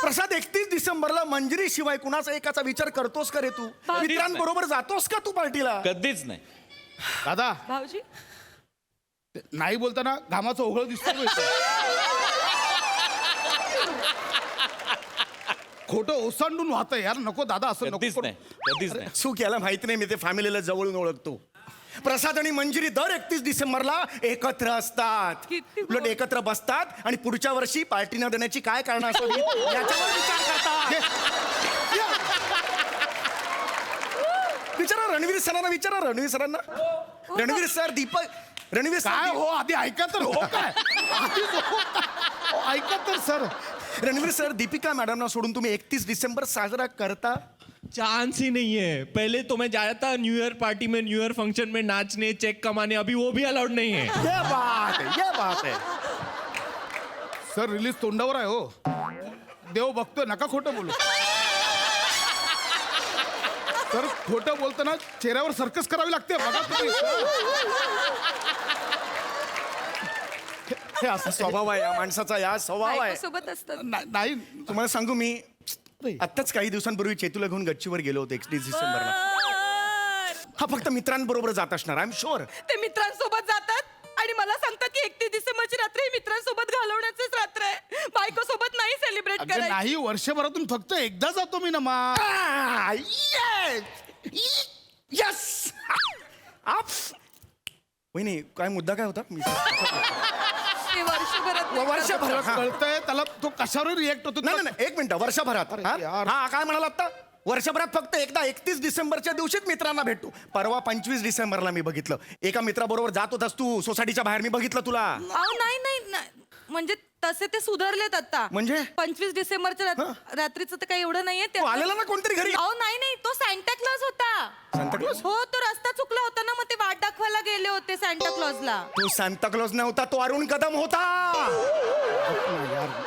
प्रसाद 31 डिसेंबरला मंजिरी शिवाय कुणाचा एकाचा विचार करतोस का रे तू? मित्रांबरोबर जातोस का तू पार्टीला?
कधीच नाही.
दादा
भाऊजी
नाही बोलताना घामाचं ओघळ दिसतो. खोटं ओसांडून वाहत यार. नको दादा असं नको
कधीच
करू.
नाही. कधीच नाही.
सुख याला माहिती नाही. मी ते फॅमिलीला जवळून ओळखतो. प्रसाद आणि मंजिरी दर 31 डिसेंबरला एकत्र असतात.
किती
उलट एकत्र बसतात आणि पुढच्या वर्षी पार्टी न देण्याची काय कारण असावी याच्यावर विचार करतात. विचारा रणवीर सरांना. विचारा रणवीर सरांना. रणवीर सर रणवीर सर
काय हो आधी ऐका तर हो काय आधी हो काय? ऐका तर सर.
रणवीर सर दीपिका मॅडमना सोडून तुम्ही 31 डिसेंबर साजरा करता?
चांस ही नहीं है. पहले तो मैं जाया था न्यू ईयर पार्टी में, न्यू ईयर फंक्शन में नाचने, चेक कमाने. अभी वो भी अलाउड नहीं है.
ये बात है.
सर रिलीज तोंडावर आहे हो. देव बघतोय. नका खोटं बोलू. सर खोटं बोलताना चेहऱ्यावर सर्कस करावी लागते. बघा तुम्ही.
हे असा स्वभाव आहे या माणसाचा. या स्वभाव आहे.
सोबत असतात.
नाही
तुम्हाला सांगू मी आत्ताच काही दिवसांपूर्वी चेतूला घेऊन गच्चीवर गेलो होतो 31 डिसेंबरला. हा फक्त मित्रांबरोबर जात असणार. I am sure.
ते मित्रांसोबत जातात आणि मला सांगतात की 31 डिसेंबरची रात्र ही मित्रांसोबत घालवण्याचीच रात्र आहे. बायको सोबत नाही सेलिब्रेट
अगं
करायचं.
नाही वर्षभरातून फक्त एकदा जातो मी ना मा.
यस. वहिनी काय मुद्दा काय होता?
ते वर्षभरात
वर्षभरात
कळतंय त्याला. तो कशावर रिएक्ट होतो?
नाही नाही एक मिनिट. वर्षभरात
अरे
हा?
यार.
हा काय म्हणाला आता? वर्षभरात फक्त एकदा 31 डिसेंबरच्या दिवशीच मित्रांना भेटतो. परवा 25 डिसेंबरला मी बघितलं. एका मित्राबरोबर जात होतास तू सोसायटीच्या बाहेर. मी बघितलं तुला.
अहो नाही नाही नाही. म्हणजे तसे ते सुधारलेत आता.
म्हणजे?
25 डिसेंबरच्या रात्रीचं तर काही एवढं नाहीये ते.
तू आलेला ना कोणतरी घरी?
अहो नाही नाही तो सॅन्टा क्लॉज होता.
Santa Claus?
हो तो रस्ता चुकला होता ना मग ते वाट दाखवायला गेले होते सॅन्टा क्लॉजला.
तो सांता क्लॉज नव्हता. तो अरुण कदम होता.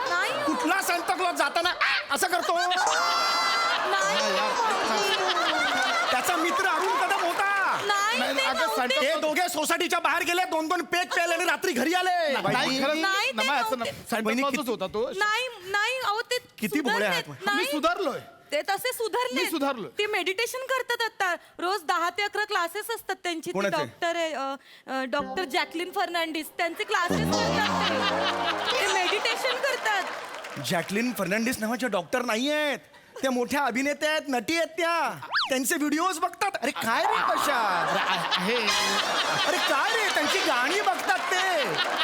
नाही
कुठला सांता क्लॉज जाताना असं करतो? त्याचा मित्र अरुण कदम होता.
नाही ते
अगं,
नव्हते.
ते दोघे सोसायटीच्या बाहेर गेले. 2-2 पेक प्यायले आणि रात्री घरी आले.
नाही खरंच
नाही, ते
नमा असं
नव्हते.
सांता
वहिनी,
क्लॉजच होता तो.
नाही नाही अहो ते
किती भोळे आहात.
सुधारलेत.
मी
नाही.
सुधारलोय.
ते तसे सुधारले.
मी सुधारलोय.
ते मेडिटेशन करतात आता. रोज 10 ते 11 क्लासेस असतात त्यांची. ती
कोणाचे?
डॉक्टर आहे डॉक्टर जॅकलिन फर्नांडिस. त्यांचे क्लासेस करतात ते मेडिटेशन करतात.
जॅकलिन फर्नांडिस नावाच्या डॉक्टर नाही आहेत. त्या मोठ्या अभिनेत्या आहेत. नटी आहेत त्या. त्यांचे व्हिडिओज बघतात. अरे काय रे पशा?
आहे
अरे काय रे त्यांची गाणी बघतात ते.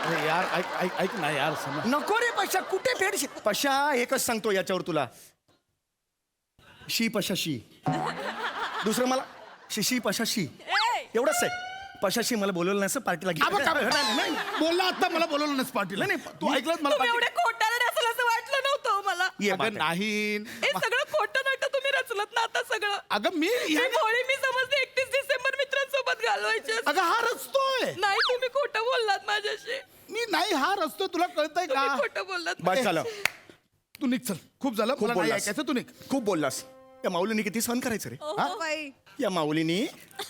अरे यार ऐक ऐक ऐक ना यार समय.
नको रे पशा. कुठे फेडशी पशा. एकच सांगतो याच्यावर तुला. शी पशा शी. दुसरं मला शिशी पशा शी. एवढंच आहे. पशाशी मला बोलवलं नसं पार्टीला
नाही बोलला आता मला बोलवलं नस पाटील. नाही तू ऐकलंच मला
तुम्ही एवढे खोटारडे असेल असं वाटलं नव्हतं हो मला.
ये
अगं
बात आहे.
नाही.
हे सगळं खोटं नाटक तुम्ही रचलत ना आता सगळं.
अगं मी
ही भोळी मी समजते 31 डिसेंबर मित्रांसोबत घालवायचे असते.
अगं हा रचतोय.
नाही तुम्ही खोटं बोललात माझ्याशी.
मी नाही हा रचतोय. तुला कळतंय
तुम्ही
का?
खोटं बोललात.
बस झालं.
तू निघ चल. खूप झालं.
खूप
मला नाही
बोललास.
ऐकायचं. तू निघ.
खूप बोललास. या माऊलीने किती सहन करायचं रे?
ओहो बाई.
या माऊलीने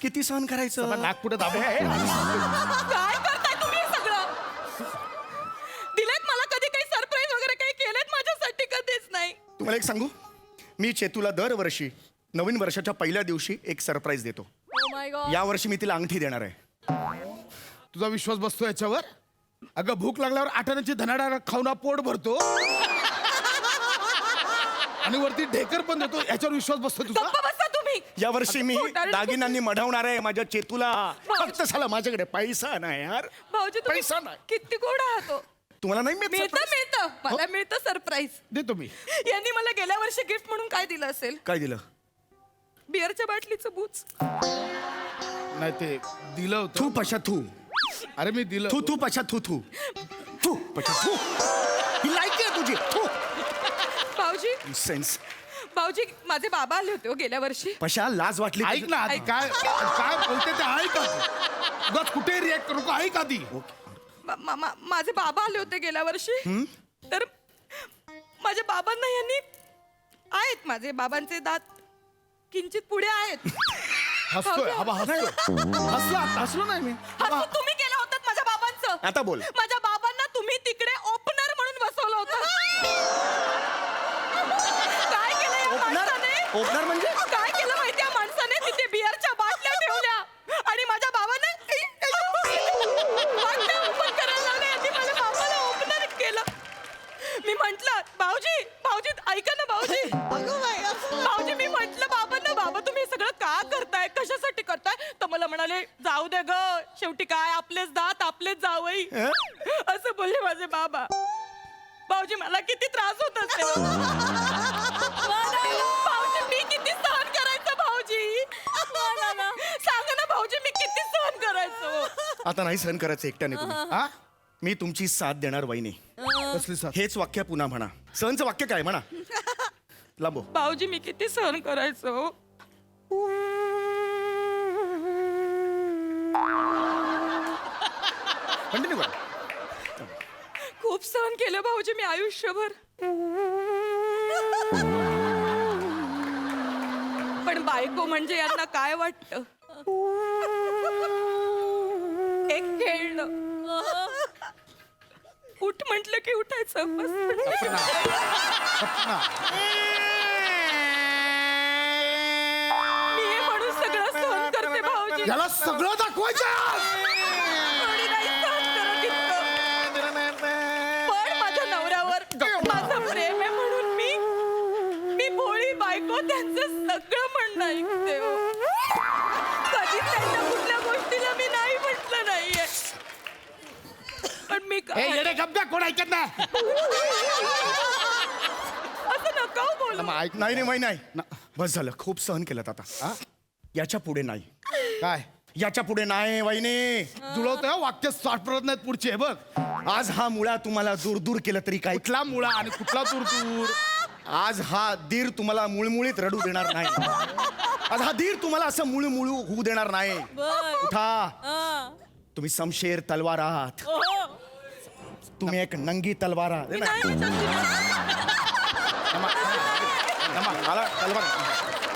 किती सहन करायचं?
नाक पुढे दाबून.
काय करताय तुम्ही हे सगळं? दिलेत मला कधी काही सरप्राईज वगैरे काही केलेत माझ्यासाठी कधीच नाही.
तुम्हाला एक सांगू. मी चेतूला दरवर्षी नवीन वर्षाच्या पहिल्या दिवशी एक सरप्राईज देतो.
Oh my God.
यावर्षी मी तिला अंगठी देणार आहे.
तुझा विश्वास बसतो याच्यावर? अगं भूक लागल्यावर आठाण्याची धनाडा खाऊन पोट भरतो आणि वरती ढेकर पण देतो, याच्यावर विश्वास बसतो तुझा?
गप्प बसा तुम्ही.
यावर्षी मी
खोटारडी
दागिन्यांनी मढवणार आहे माझ्या चेतूला. फक्त साला माझ्याकडे पैसा नाही यार.
भाऊजी तुम्ही
पैसा नाही.
किती गोड आहात हो.
तुम्हाला नाही मिळत
मिळतं
surprise?
मिळतं मला मिळतं सरप्राईज.
देतो मी.
यांनी मला गेल्या वर्षी गिफ्ट म्हणून काय दिलं असेल?
काय दिलं?
बिअरच्या बाटलीचं बूच.
नाही ते दिलं
थू
होतं.
पशा थू.
अरे मी दिलं.
थू थू पशा थू थू. थू पशा थू. ही लायकी आहे तुझी. थू.
भाऊजी
सेन्स.
भाऊजी माझे बाबा आले होते हो गेल्या वर्षी.
पशा लाज वाटली.
ऐक ना आधी, काय काय बोलते ते ऐक आधी. उगाच कुठे रिॲक्ट करू का, ऐक आधी.
माझे बाबा आले होते गेल्या वर्षी. तर माझ्या बाबांना यांनी आहेत, माझे बाबांचे दात किंचित पुढे आहेत.
हसतोय हा बा, हसतोय. हसला हसलो नाही मी.
हसू तुम्ही केलं होतं माझ्या बाबांचं.
आता बोल.
माझ्या बाबांना तुम्ही तिकडे ओपनर म्हणून बसवलं होतं. काय केलं या माणसाने?
ओपनर म्हणजे?
काय केलं माहिती या माणसाने? तिथे बिअरच्या बाटल्या ठेवल्या आणि माझ्या बाबांना बाटल्या ओपन करायला लावल्या. यांनी माझ्या बाबाला ओपनर केलं. मी म्हंटल भाऊजी भाऊजी ऐका ना भाऊजी. भाऊजी मी म्हंटल बाबांना, बाबा तुम्ही हे सगळं का करताय, कशासाठी करताय? तर मला म्हणाले जाऊ दे ग, शेवटी काय आपलेच दात आपलेच जावई, असं बोलले माझे बाबा. भाऊजी मला किती त्रास होत असेल. भाऊजी मी किती सहन करायचं भाऊजी? सांगा ना भाऊजी मी किती सहन करायचो?
आता नाही सहन करायचं एकट्याने तुम्ही.
हा
मी तुमची साथ देणार वहिनी.
कसली साथ?
हेच वाक्य पुन्हा म्हणा. सहनचं वाक्य काय म्हणा. लांबो.
भाऊजी मी किती सहन करायचो?
कंटिन्यू करा.
खूप सहन केलं भाऊजी मी आयुष्यभर. पण बायको म्हणजे यांना काय वाटतं? एक खेळणं. उठ म्हटलं की उठायचं. बस म्हटलं की उठायचं. मी हे म्हणून सगळं सहन करते भाऊजी.
याला सगळं दाखवायचं.
कोणी नाही सहन करत इतकं. पण माझ्या नवऱ्यावर माझं प्रेम आहे म्हणून मी भोळी बायको त्यांचं सगळं म्हणणं ऐकते हो. कधी त्यांच्या कुठल्या गोष्टीला मी नाही म्हटलं नाहीये. पण मी
हे येडे गप्प्या कोण ऐकत नाही.
असं नका हो बोलू.
नाही नाही वही नाही. बस झालं, खूप सहन केलं आता. याच्या पुढे नाही.
काय
याच्या पुढे नाही वहिनी.
जुळवतोय वाक्य स्टार्ट करत नाहीत पुढचे. हे बघ,
आज हा मुळा तुम्हाला दूर दूर केलं तरी काय.
कुठला मुळा आणि कुठला दूर दूर.
आज हा धीर तुम्हाला मुळमुळीत रडू देणार नाही. आज हा धीर तुम्हाला असं मुळमुळू होऊ देणार नाही. उठा. तुम्ही समशेर तलवार आहात. तुम्ही एक नंगी तलवार आहात. हे ना? मला तलवार.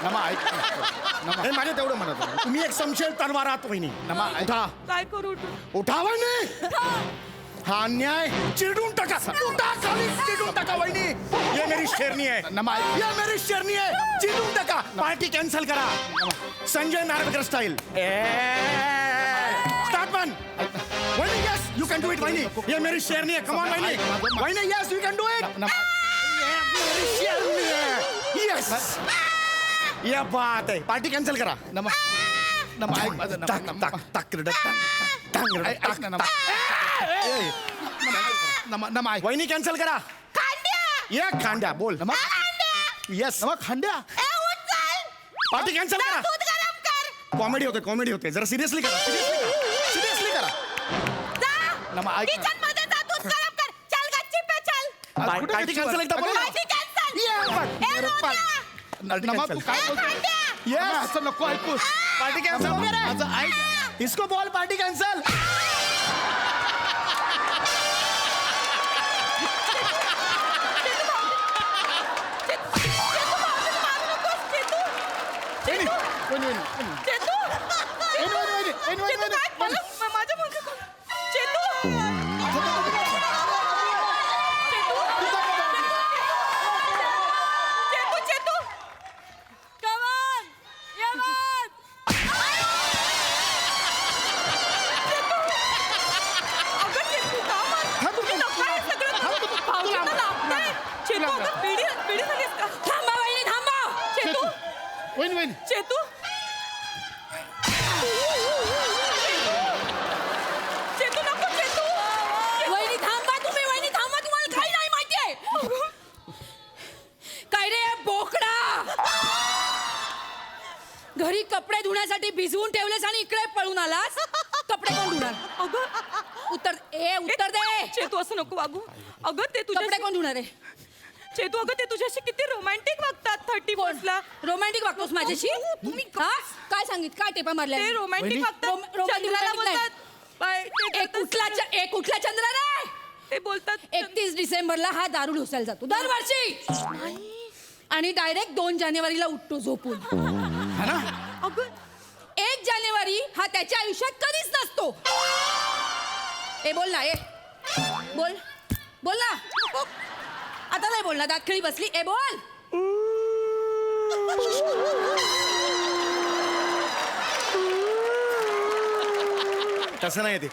नमा ऐक.
हे माझ्या तेवढं म्हणत होतो. तुम्ही एक समशेर तलवार आहात वहिनी. उठा.
काय करू
उठा वहिनी. हा अन्याय चिरडून टाका. उठा खाली. चिरडून टाका वहिनी. ये मेरी शेरनी है.
नमा ऐक.
ये मेरी शेरनी है. चिरडून टाका. पार्टी कॅन्सल करा. Sanjay Narvekar style. Start one. वहिनी yes you can do it वहिनी. ये मेरी शेरनी है. कम ऑन वहिनी. वहिनी yes you can do it. मेरी शेरनी है. यस. ये बात है. पार्टी कॅन्सल करा.
नमा नमा ऐक माझं.
टाक टाक टाक रडत टाक. टाक रडत
ऐक
टाक.
ना नमा. नमा नमा ऐक.
वहिनी कॅन्सल करा. ये खांड्या बोल.
नमा
यस.
नमा खांड्या.
पार्टी कॅन्सल करा. कॉमेडी होते जरा सिरियसली करा. सिरियसली करा.
नमा ऐक ना.
पार्टी कॅन्सल एकदा बोल.
नमा तू काय बोलतोय?
Yes.
असं नको ऐकू.
Party cancel.
माझं ऐक.
इसको बोल पार्टी कॅन्सल.
माझ्या मुलगा चेतू. चेतू.
कमान यमन.
अगं चेतू का
बहीण.
चेतू चेतू नको चेतू.
वहिनी थांबा तुम्ही, वहिनी थांबा, तुम्हाला काही नाही माहितीये. काय रे बोकडा, घरी कपडे धुण्यासाठी भिजवून ठेवलेस आणि इकडे पळून आलास. कपडे कोण धुणार? उत्तर दे.
चेतू असं नको वागू. अगं ते
कपडे
तुझ्याशी
कोण धुणार आहे?
चेतू अगं ते तुझ्याशी किती रोमॅन्टिक वागतात 31 ला.
रोमॅन्टिक वागतोस माझ्याशी? तुम्ही काय सांगित, काय टेपा मारल्या?
ते रोमॅन्टिक वागतात. चंद्राला बोलतात बाय, ते करतात.
एक कुठला चंद्र रे?
ते बोलतात
31 डिसेंबरला हा दारू ढोसायला जातो दरवर्षी, आणि डायरेक्ट 2 जानेवारीला उठतो झोपून.
अगं
1 जानेवारी हा त्याच्या आयुष्यात कधीच नसतो. ए बोल ना, बोल ना. आता नाही बोलणार, दातखिळी बसली. बोल.
तसं नाही ते.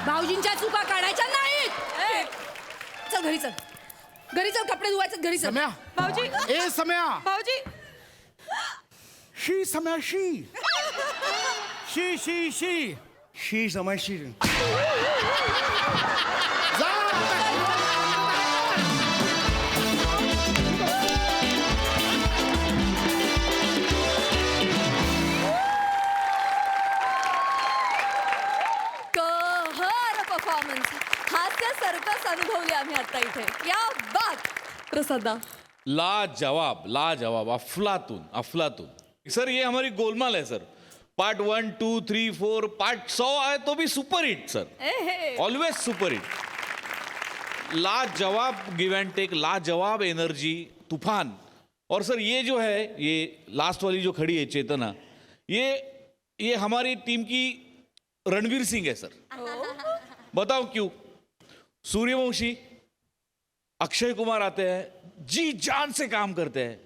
भाऊजींच्या चुका काढायच्या नाहीत. चल घरी चल, कपडे धुवायचे घरी चल.
सम्या,
भाऊजी
ए सम्या,
भाऊजी
शी सम्या, शी
समजशी.
कहर परफॉर्मन्स, हास्य सर्कस अनुभवली आम्ही आता इथे. या बात प्रसादा.
लाजवाब, अफलातून. सर ये हमारी गोलमाल है सर. पार्ट 1, 2, 3, 4, पार्ट 100 आए तो भी super hit sir. Always super hit. लाजवाब गिव एंड टेक, लाजवाब एनर्जी, तूफान. और सर ये जो है, ये लास्ट वाली जो खड़ी है चेतना, ये हमारी टीम की रणवीर सिंह है सर. बताओ क्यों? सूर्यवंशी, अक्षय कुमार आते हैं, जी जान से काम करते हैं.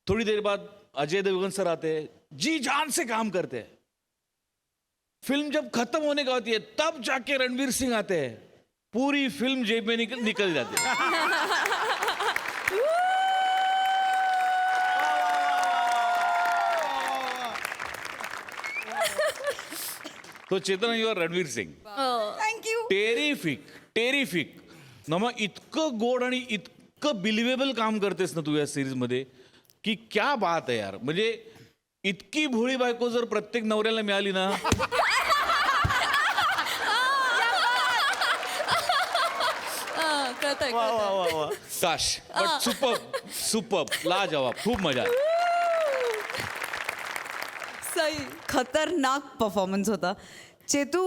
थोड़ी देर बाद अजय देवगन सर आते हैं, जी जान से काम करते हैं. फिल्म जब खत्म होने का होती है तब जाके रणवीर सिंह आते हैं, पूरी फिल्म जेब में निकल जाती है. तो Chetna, you are Ranveer Singh.
Thank you.
Terrific नमा, इतकं गोड आणि इतकं बिलिव्हेबल काम करतेस ना तू या सिरीज मध्ये, की क्या बात आहे यार. म्हणजे इतकी भोळी बायको जर प्रत्येक नवऱ्याला मिळाली ना,
कळतंय.
काश. बट सुपर लाजवाब, खूप मजा आली.
सई.
खतरनाक परफॉर्मन्स होता. चेतू,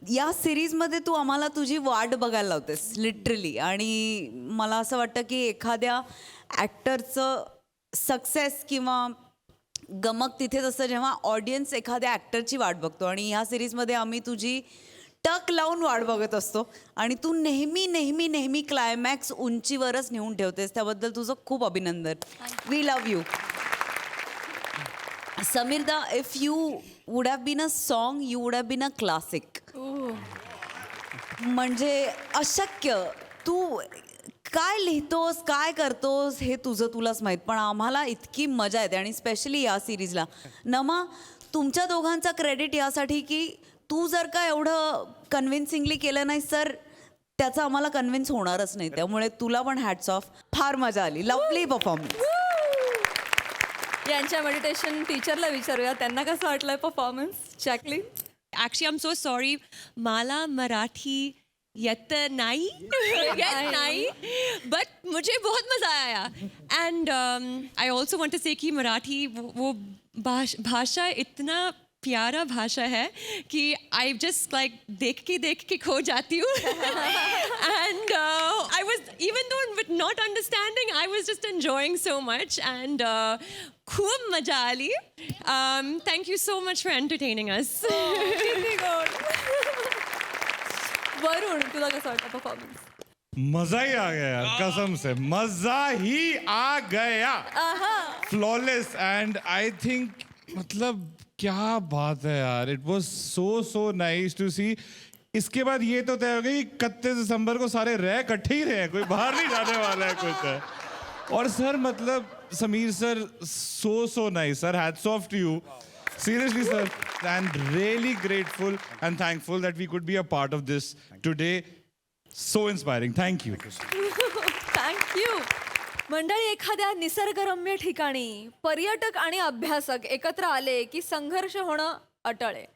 या सिरीजमध्ये तू आम्हाला तुझी वाट बघायला लावतेस लिटरली. आणि मला असं वाटतं की एखाद्या ॲक्टरचं सक्सेस किंवा गमक तिथेच असतं जेव्हा ऑडियन्स एखाद्या ॲक्टरची वाट बघतो. आणि ह्या सिरीजमध्ये आम्ही तुझी टक लावून वाट बघत असतो. आणि तू नेहमी क्लायमॅक्स उंचीवरच नेऊन ठेवतेस. त्याबद्दल तुझं खूप अभिनंदन. We love you. समीरदा, if you would have been a song, you would have been a classic. म्हणजे अशक्य. तू काय लिहितोस, काय करतोस हे तुलाच माहीत, पण आम्हाला इतकी मजा येते. आणि स्पेशली या सिरीजला नमा, तुमच्या दोघांचा क्रेडिट यासाठी की तू जर का एवढं कन्व्हिन्सिंगली केलं नाही सर, त्याचा आम्हाला कन्व्हिन्स होणारच नाही. त्यामुळे तुला पण हॅट्स ऑफ. फार मजा आली. Lovely performance.
यांच्या मेडिटेशन टीचरला विचारूया, त्यांना कसं वाटलंय performance. Jacqueline.
Actually, I'm so sorry. मला मराठी येत नाही. बट मुझे बहुत मजा आया. And I also want to say कि मराठी वो भाषा इतना प्यारा भाषा है कि आई जस्ट लाइक देख के खो जाती हूँ. And I was even though with not understanding, I was just enjoying so much. And खूब मजा आली. Thank you so much for entertaining us.
Varun, तुला कसं वाटतं परफॉर्मन्स.
मजा ही आ गया यार, कसम से मजा ही आ गया. फ्लॉलेस. एंड आई थिंक मतलब क्या बात है यार. It was so nice to see. इसके बाद ये तो तय हो गया कि 31 दिसंबर को सारे रह इकट्ठे ही रहे, कोई बाहर नहीं जाने वाला है कुछ. और सर मतलब Sameer sir so nice sir, hats off to you seriously sir, and really grateful and thankful that we could be a part of this today. So inspiring. Thank you.
Thank you. मंडळी, एखाद्या निसर्गरम्य ठिकाणी पर्यटक आणि अभ्यासक एकत्र आले की संघर्ष होणं अटळ आहे.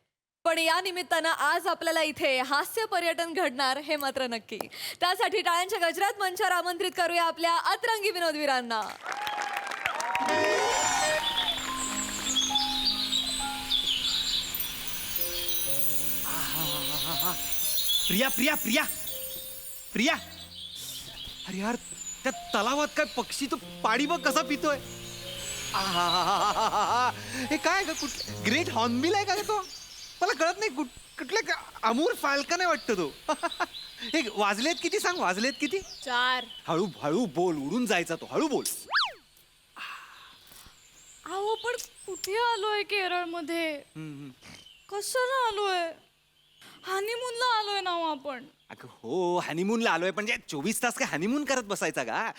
पण या निमित्तानं आज आपल्याला इथे हास्य पर्यटन घडणार हे मात्र नक्की. त्यासाठी टाळ्यांच्या गजरात मंचावर आमंत्रित करूया आपल्या अतरंगी विनोदवीरांना.
प्रिया प्रिया प्रिया प्रिया,
अरे यार, त्या तलावात काय पक्षी तो पाणी बघ कसा पितोय. आहाहाहाहा. हे काय का कुठलं ग्रेट हॉर्नबिल आहे का रे तो? मला कळत नाही कुठल्या अमूर फाल्कन आहे वाटतं तो. हे वाजलेत किती सांग, वाजलेत किती?
4.
हळू हळू बोल, उडून जायचा तो, हळू बोल.
अहो पण कुठे आलोय केरळमध्ये? कशाला आलोय? हनीमूनला आलोय ना आपण.
अगं हो, हनीमूनला आलोय, पण 24 तास काय हनीमून करत बसायचा का?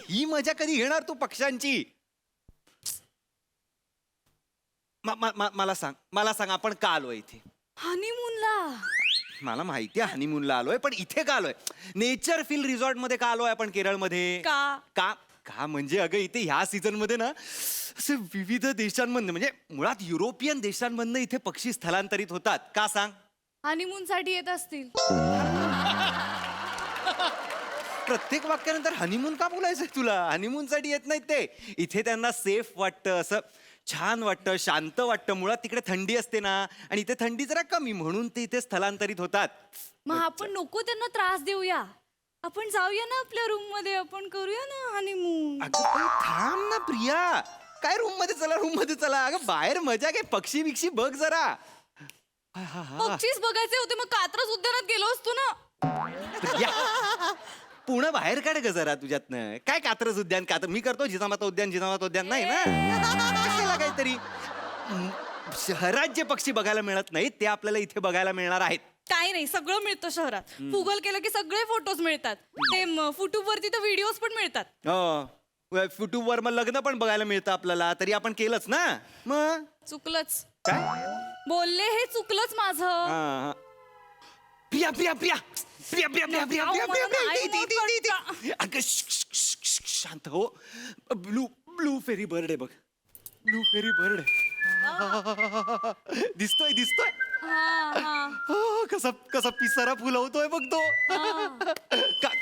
ही मजा कधी घेणार तू पक्ष्यांची? मला सांग आपण का आलोय इथे?
हनीमूनला.
मला माहिती आहे हनीमूनला आलोय, पण इथे का आलोय? नेचर फील रिसॉर्ट मध्ये का आलोय आपण केरळमध्ये? का म्हणजे अगं इथे ह्या सीझन मध्ये ना असे विविध देशांमधनं, म्हणजे मुळात युरोपियन देशांमधनं इथे पक्षी स्थलांतरित होतात. का सांग?
हनीमून साठी येत असतील.
प्रत्येक वाक्यानंतर हनीमून का बोलायचंय तुला? हनीमून साठी येत नाहीत ते. इथे त्यांना सेफ वाटतं, असं छान वाटतं, शांत वाटतं. मुळात तिकडे थंडी असते ना, आणि इथे थंडी जरा कमी, म्हणून ते इथे स्थलांतरित होतात.
मग आपण नको त्यांना त्रास देऊया. आपण जाऊया ना आपल्या रूम मध्ये, आपण करूया ना हनीमून.
अगं पण थांब ना प्रिया, काय रूम मध्ये चला. अगं बाहेर मजा काय, पक्षी बिक्षी बघ जरा.
पक्षीच बघायचे होते, मग कात्रज उद्यानात गेलो असतो ना.
प्रिया, पुणे बाहेर काढ ग जरा तुझ्यातनं. काय कात्रज उद्यान? मी करतो जिजामाता उद्यान नाही ना. कशाला काहीतरी. शहरात जे पक्षी बघायला मिळत नाहीत ते आपल्याला इथे बघायला मिळणार आहेत.
काही नाही, सगळं मिळतं शहरात. गुगल केलं की सगळे फोटोज मिळतात. ते युट्यूब वरती तर व्हिडिओज पण मिळतात.
युट्यूबवर मग लग्न पण बघायला मिळतं आपल्याला. तरी आपण केलंच ना. मग
चुकलंच.
काय
बोलले हे चुकलंच माझं.
प्रिया प्रिया प्रिया प्रिया प्रिया प्रिया प्रिया प्रिया प्रिया अगं शांत हो. ब्लू फेरी बर्ड आहे बघ. ब्लू फेरी बर्ड दिसतोय. कसा पिसारा फुलवतोय बघ तो.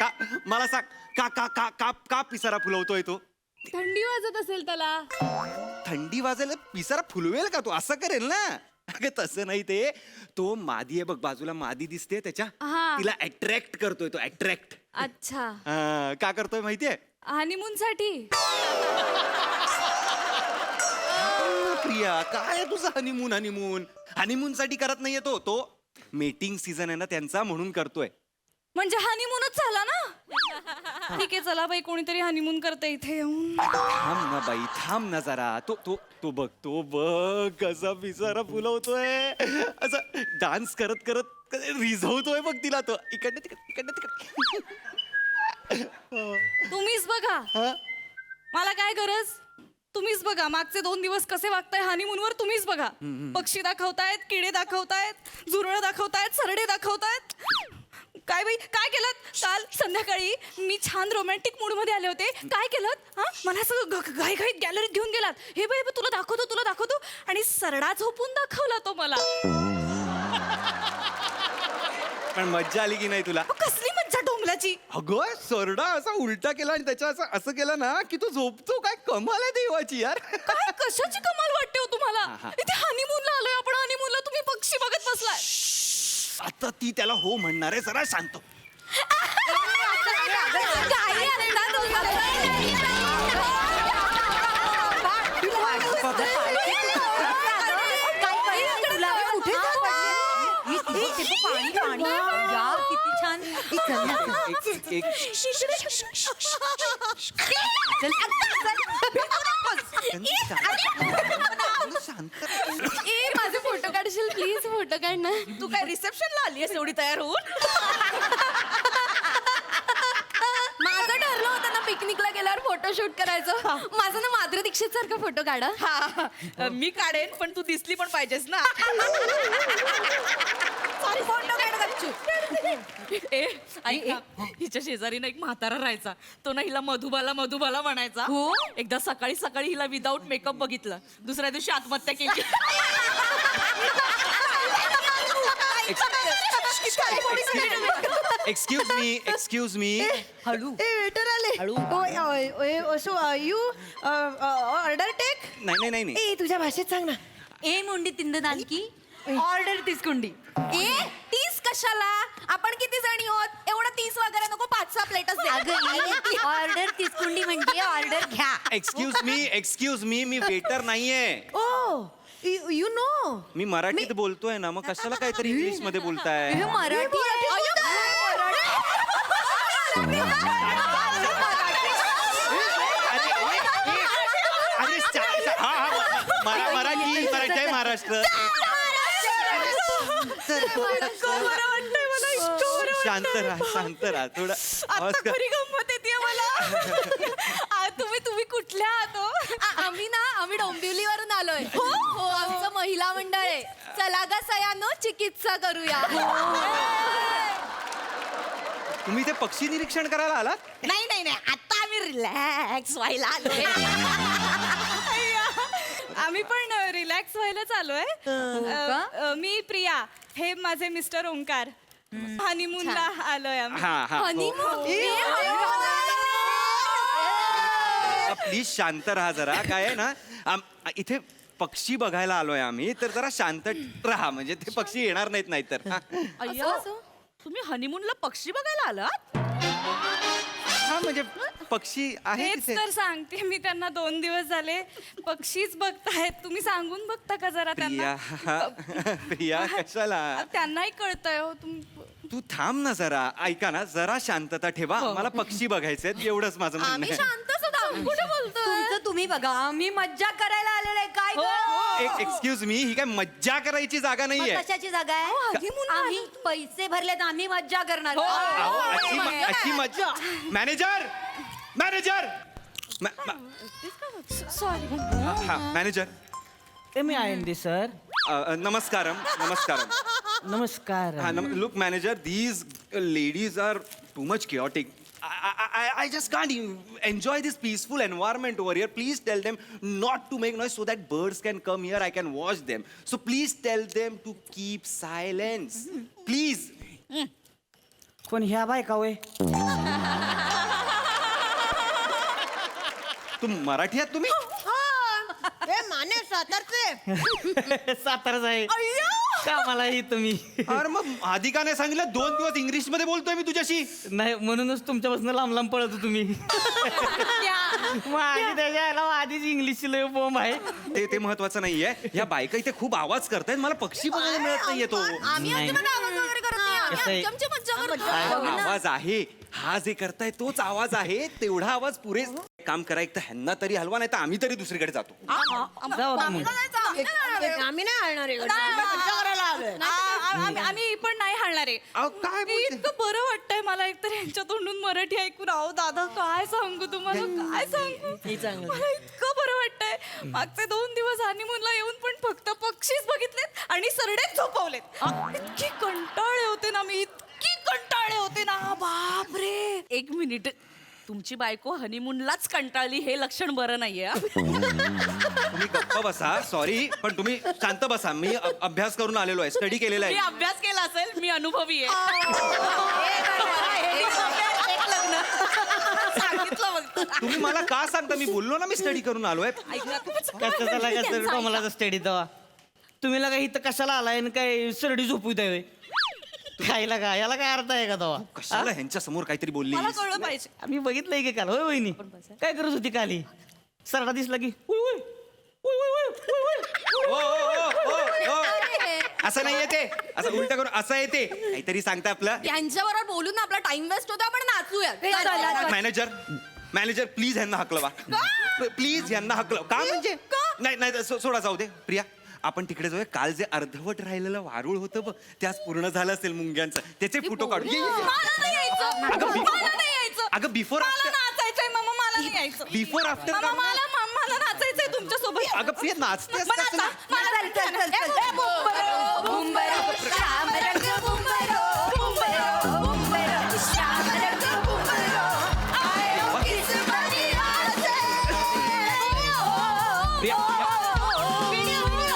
का मला सांग, का पिसारा फुलवतोय तो?
थंडी वाजत असेल त्याला.
थंडी वाजायला पिसारा फुलवेल का तो? असं करेल ना. अगं तसं नाही ते. तो मादी आहे बघ, बाजूला मादी दिसते त्याच्या, तिला अट्रॅक्ट करतोय तो. अट्रॅक्ट.
अच्छा.
का करतोय माहितीये?
हनीमून साठी.
प्रिया, काय तुझं हनीमून साठी करत नाहीये तो मेटिंग सीझन आहे ना त्यांचा, म्हणून करतोय.
म्हणजे हनीमूनच झाला ना. ठीक आहे, चला बाई, कोणीतरी हनीमून करते इथे येऊन.
थांब ना बाई, थांब ना जरा. तो बघ कसा पिसारा फुलवतोय. असं डान्स करत रिझवतोय बघ तिला तो. इकडनं तिकडे.
तुम्हीच बघा. मला काय गरज? तुम्हीच बघा. मागचे 2 दिवस कसे वागताय हनीमूनवर, तुम्हीच बघा. पक्षी दाखवतायत, किडे दाखवतायत, झुरळ दाखवतायत, सरडे दाखवतायत. काय बाई, काय केलं? काल संध्याकाळी मी छान रोमॅन्टिक मूड मध्ये आले होते. काय केलं? मला सगळं घाईघाईत गॅलरीत घेऊन गेलात. हे बाई, तुला दाखवतो, आणि सरडा झोपून दाखवला तो मला.
पण मज्जा आली की नाही तुला?
कसली मज्जा डोंगलाची.
अगं सरडा असा उलटा केला आणि त्याच्या असं केलं ना की तो झोपतो. काय कमाल आहे देवाची यार.
काय कशाची कमाल वाटते हो तुम्हाला? इथे हनीमूनला आलोय आपण. हनीमूनला तुम्ही पक्षी बघत बसलाय.
आता ती त्याला हो म्हणणार आहे. जरा शांत.
किती छान.
माझे फोटो काढशील प्लीज? फोटो काढ ना.
तू काय रिसेप्शनला आली आहेस एवढी तयार होऊन?
माझं ठरलं होतं ना पिकनिकला गेल्यावर फोटो फोटोशूट करायचं माझं ना माधुरी दीक्षित सारखा फोटो काढा.
हा, मी काढेन पण तू दिसली पण पाहिजेस ना.
फोटो काढ गपचूप.
ए ऐक ना, हिच्या शेजारी ना एक म्हातारा राहायचा. तो ना हिला मधुबाला मधुबाला म्हणायचा.
हो?
एकदा सकाळी सकाळी हिला विदाऊट मेकअप बघितलं, दुसऱ्या दिवशी आत्महत्या केली.
एक्सक्यूज मी
हळू.
वेटर आले सो यू ऑर्डर टेक.
नाही
तुझ्या भाषेत सांग ना. ए मुंडी तिंद नालकी
ऑर्डर तिसकुंडी.
ए 30 कशाला? आपण किती जणी आहोत? एवढं 30 वगैरे नको, 5-6 प्लेटच दे.
ऑर्डर तिसकुंडी म्हणजे ऑर्डर घ्या.
एक्सक्यूज मी वेटर नाहीये.
ओ यू नो
मी मराठीत बोलतोय ना, मग कशाला काहीतरी इंग्लिश मध्ये बोलताय?
मराठी
अरे मराठी आहे महाराष्ट्र. शांत राहा थोडं. आवाज कर.
खरी गंमत येते मला.
तुम्ही कुठल्या आहात हो? आम्ही डोंबिवलीवरून आलोय. हो आमचं महिला मंडळ आहे. चला ग सयानो चिकित्सा करूया.
तुम्ही ते पक्षी निरीक्षण करायला आलात?
नाही आता आम्ही रिलॅक्स व्हायला आलोय.
आम्ही पण रिलॅक्स व्हायलाच आलोय. मी प्रिया, हे माझे मिस्टर ओंकार. हनीमूनला आलोय आम्ही.
प्लीज शांत राहा जरा. काय आहे ना, इथे पक्षी बघायला आलोय आम्ही, तर जरा शांत राहा, म्हणजे ते पक्षी येणार नाहीत नाहीतर.
अय्यो, तुम्ही हनीमूनला पक्षी बघायला आलात?
हा म्हणजे पक्षी आहे
तेच तर सांगते मी त्यांना. 2 दिवस झाले पक्षीच बघतायत. तुम्ही सांगून बघता का जरा त्यांना?
प्रिया कशाला?
त्यांनाही कळतंय हो.
तू थांब ना जरा. ऐका ना, जरा शांतता ठेवा. मला पक्षी बघायचे आहेत, एवढंच माझं म्हणणं
आम्ही
आहे.
शांतच होतो. आम्ही कुठे बोलतोय?
तुमचं तुम्ही बघा. आम्ही मज्जा करायला आलेलो आहे. काय गं?
एक्सक्यूज मी, ही काय मज्जा करायची जागा
मग
नाहीये.
कशाची जागा आहे? आम्ही पैसे भरले तर आम्ही मज्जा करणार.
अहो, अशी मज्जा. मॅनेजर मॅनेजर
मी आय सर.
नमस्कारम.
नमस्कार.
Look, manager, these ladies are too much chaotic. I just can't enjoy this peaceful environment over here. Please tell them not to make noise so that birds can come here. I can watch them. So please tell them to keep silence. Please.
कोण ह्या bye का वय?
तुम मराठी आहात तुम्ही?
माने सातारचे.
साताराच आहे. कामालाही तुम्ही.
अरे मग आधी का नाही सांगितलं? 2 दिवस इंग्लिश मध्ये बोलतोय मी तुझ्याशी.
नाही म्हणूनच तुमच्यापासून लांब पळत होतो तुम्ही. माझी त्याच्या आधीच इंग्लिशची लय बोंब आहे.
ते महत्वाचं नाहीये. या बायका इथे खूप आवाज करतायत. मला पक्षी बघायला मिळत नाहीये तो.
आम्ही अजिबात आवाज वगैरे करत नाही. आम्ही
कसं आहे?
आमची मज्जा करतो.
आवाज आहे. हा जे करताय तोच आवाज आहे. तेवढा आवाज पुरेस. काम करा, एक तर ह्यांना तरी हलवा, नाही तर आम्ही तरी दुसरीकडे जातो.
जाऊ तुम्ही.
आम्ही नाही हलणार आहे.
आम्ही पण नाही हलणार आहे.
काय बोलते?
इतकं बरं वाटतंय मला एकतर यांच्या तोंडून मराठी ऐकून. अहो दादा काय सांगू तुम्हाला, काय सांगू. मला इतकं बरं वाटतंय. मागचे 2 दिवस हनीमूनला येऊन पण फक्त पक्षीच बघितलेत आणि सरडेच झोपवलेत. इतकी कंटाळे होते ना मी, इतकी कंटाळे होते ना. बापरे.
1 मिनिट. तुमची बायको हनीमूनलाच कंटाळली हे लक्षण बरं नाहीये.
तुम्ही गप्प बसा. सॉरी, पण तुम्ही शांत बसा. मी अभ्यास करून आलेलो आहे, स्टडी केलेला
मी
आहे.
अभ्यास केला असेल, मी अनुभवी आहे. सांगितलं बघ.
तुम्ही मला का सांगता? मी बोललो ना, मी स्टडी करून आलोय.
कशाला मला स्टडी दवा. तुम्ही लगा इथं कशाला आलाय आणि काय सरडी झोपू द्यावे? खायला का याला काय अर्थ आहे का दवा?
कशाला ह्यांच्या समोर काहीतरी बोलली?
मला कळलं पाहिजे.
आम्ही बघितलंय की काल. होय वहिनी काय करत होती काली? सरडा दिसला की उय, उय, उय, उय, उय, उय, उय.
ओ. असं नाही येते. असं उलट करून असं येते. काहीतरी सांगता आपलं.
त्यांच्याबरोबर बोलून ना आपला टाइम वेस्ट होतो. आपण नाचूया.
मॅनेजर प्लीज ह्यांना हकलवा. प्लीज ह्यांना हकलव. का म्हणजे? नाही सोडा, जाऊ दे. प्रिया, आपण तिकडे जाऊया. काल जे अर्धवट राहिलेलं वारुळ होतं बघ, ते आज पूर्ण झालं असेल मुंग्यांचं. त्याचे फोटो काढू.
मला नाही यायचं.
अगं
मला नाही यायचं.
अगं बिफोर
मला नाचायचंय मामा. मला
नाही यायचं.
बिफोर आफ्टर
मला नाचायचंय तुमच्यासोबत.
अगं प्रिया नाचतेस
मला
का?
नाचा- मला
चल, चल, चल, चल.
ए, बुंबरो, बुंबरो, श्याम रंग बुंबरो, बुंबरो, बुंबरो, श्याम रंग बुंबरो. आयो किस बनिया से.
प्रिया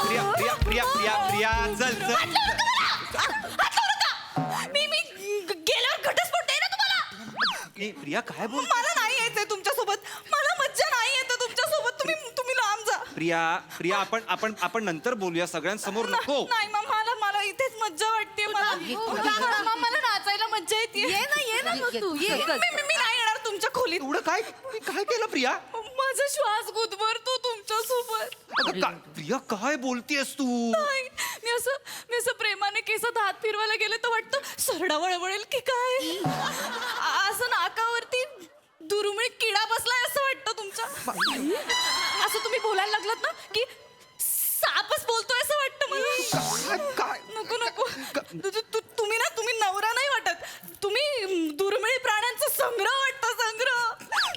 प्रिया प्रिया प्रिया प्रिया प्रिया चल चल.
मी गेल्यावर घटस्फोट दे ना तुम्हाला.
ए, प्रिया काय बोल
मला नाही यायचंय तुमच्यासोबत. मला मज्जा नाही येत तुमच्यासोबत. तुम्ही लांब जा.
प्रिया प्रिया आपण नंतर बोलूया सगळ्यांसमोर नको.
नाही मला इथेच मज्जा वाटते. मला नाचायला मज्जा येते.
ये ना मग तू ये.
मी नाही येणार तुमच्या खोलीत.
एवढं काय केलं प्रिया?
माझा श्वास गुदमरतो तुमच्यासोबत.
अगं प्रिया काय बोलतेस तू?
नाही मी असं प्रेमाने केसात हात फिरवायला गेले तर वाटतं सरडा वळवळेल की काय. असं नाकावरती दुर्मिळ किडा बसलाय असं वाटतं तुमच्या. असं तुम्ही बोलायला लागलात ना की सापच बोलतोय असं वाटतं मला.
काय
नको तुम्ही नवरा नाही वाटत. तुम्ही दुर्मिळ प्राण्यांचा संग्रह वाटतं. संग्रह.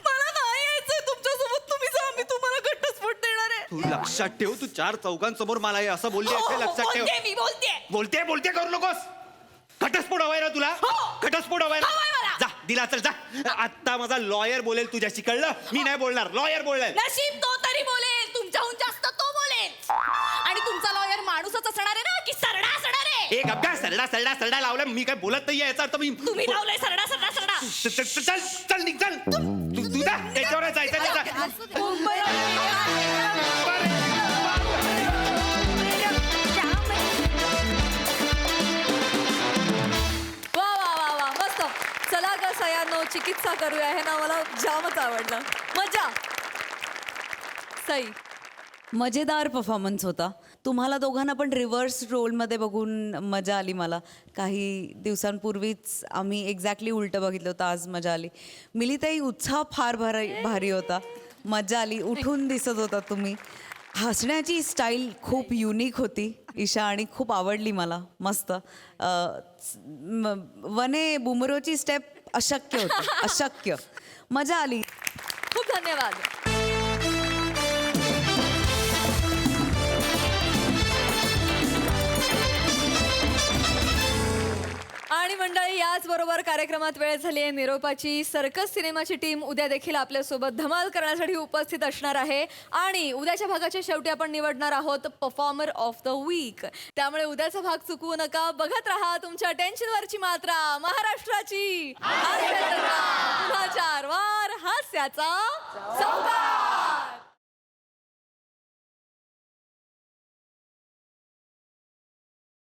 मला नाही यायचंय तुमच्यासोबत. तुम्ही जा. मी तुम्हाला घटस्फोट देणार आहे.
तू लक्षात ठेव, तू 4 चौकांसमोर मला हे असं बोलली असेल लक्षात ठेव.
मी बोलते.
बोलते करू नकोस. घटस्फोट हवाय ना तुला? घटस्फोट हवाय
हवाय मला.
ना? जा दिला चल जा. आता माझा लॉयर बोलेल तुझ्याशी, कळलं? मी नाही बोलणार, लॉयर बोलेल.
नशीब तो तरी बोलेल. तुमच्याहून जास्त तो बोलेल. आणि तुमचा लॉयर माणूसच असणार आहे ना की सरडा असणार आहे.
एक अपघात सरडा लावला. मी काय बोलत नाहीये याचा अर्थ. मी
तुम्ही लावलंय सरडा.
चल निघ चल. तू जा त्याच्यावर जायचं नाही जा.
वा वा वा वा मस्त. चला ग सयानो चिकित्सा करूया. हे ना मला जामच आवडलं. मजा. सई.
मजेदार परफॉर्मन्स होता. तुम्हाला दोघांना पण रिव्हर्स रोलमध्ये बघून मजा आली. मला काही दिवसांपूर्वीच आम्ही एक्झॅक्टली उलटं बघितलं होतं. आज मजा आली. मिलीताई उत्साह फार भारी होता. मजा आली. उठून दिसत होता तुम्ही. हसण्याची स्टाईल खूप युनिक होती ईशा आणि खूप आवडली मला. मस्त. वने बुमरोची स्टेप अशक्य होती. अशक्य. मजा आली.
खूप धन्यवाद. आणि मंडळी याच बरोबर कार्यक्रमात वेळ झाली आहे निरोपाची. सर्कस सिनेमाची टीम उद्या देखील आपल्यासोबत धमाल करण्यासाठी उपस्थित असणार आहे. आणि उद्याच्या भागाच्या शेवटी आपण निवडणार आहोत परफॉर्मर ऑफ द वीक. त्यामुळे उद्याचा भाग चुकवू नका. बघत राहा तुमच्या टेन्शनवरची मात्रा महाराष्ट्राची. हास्याचा 4 वार हास्याचा चौकार.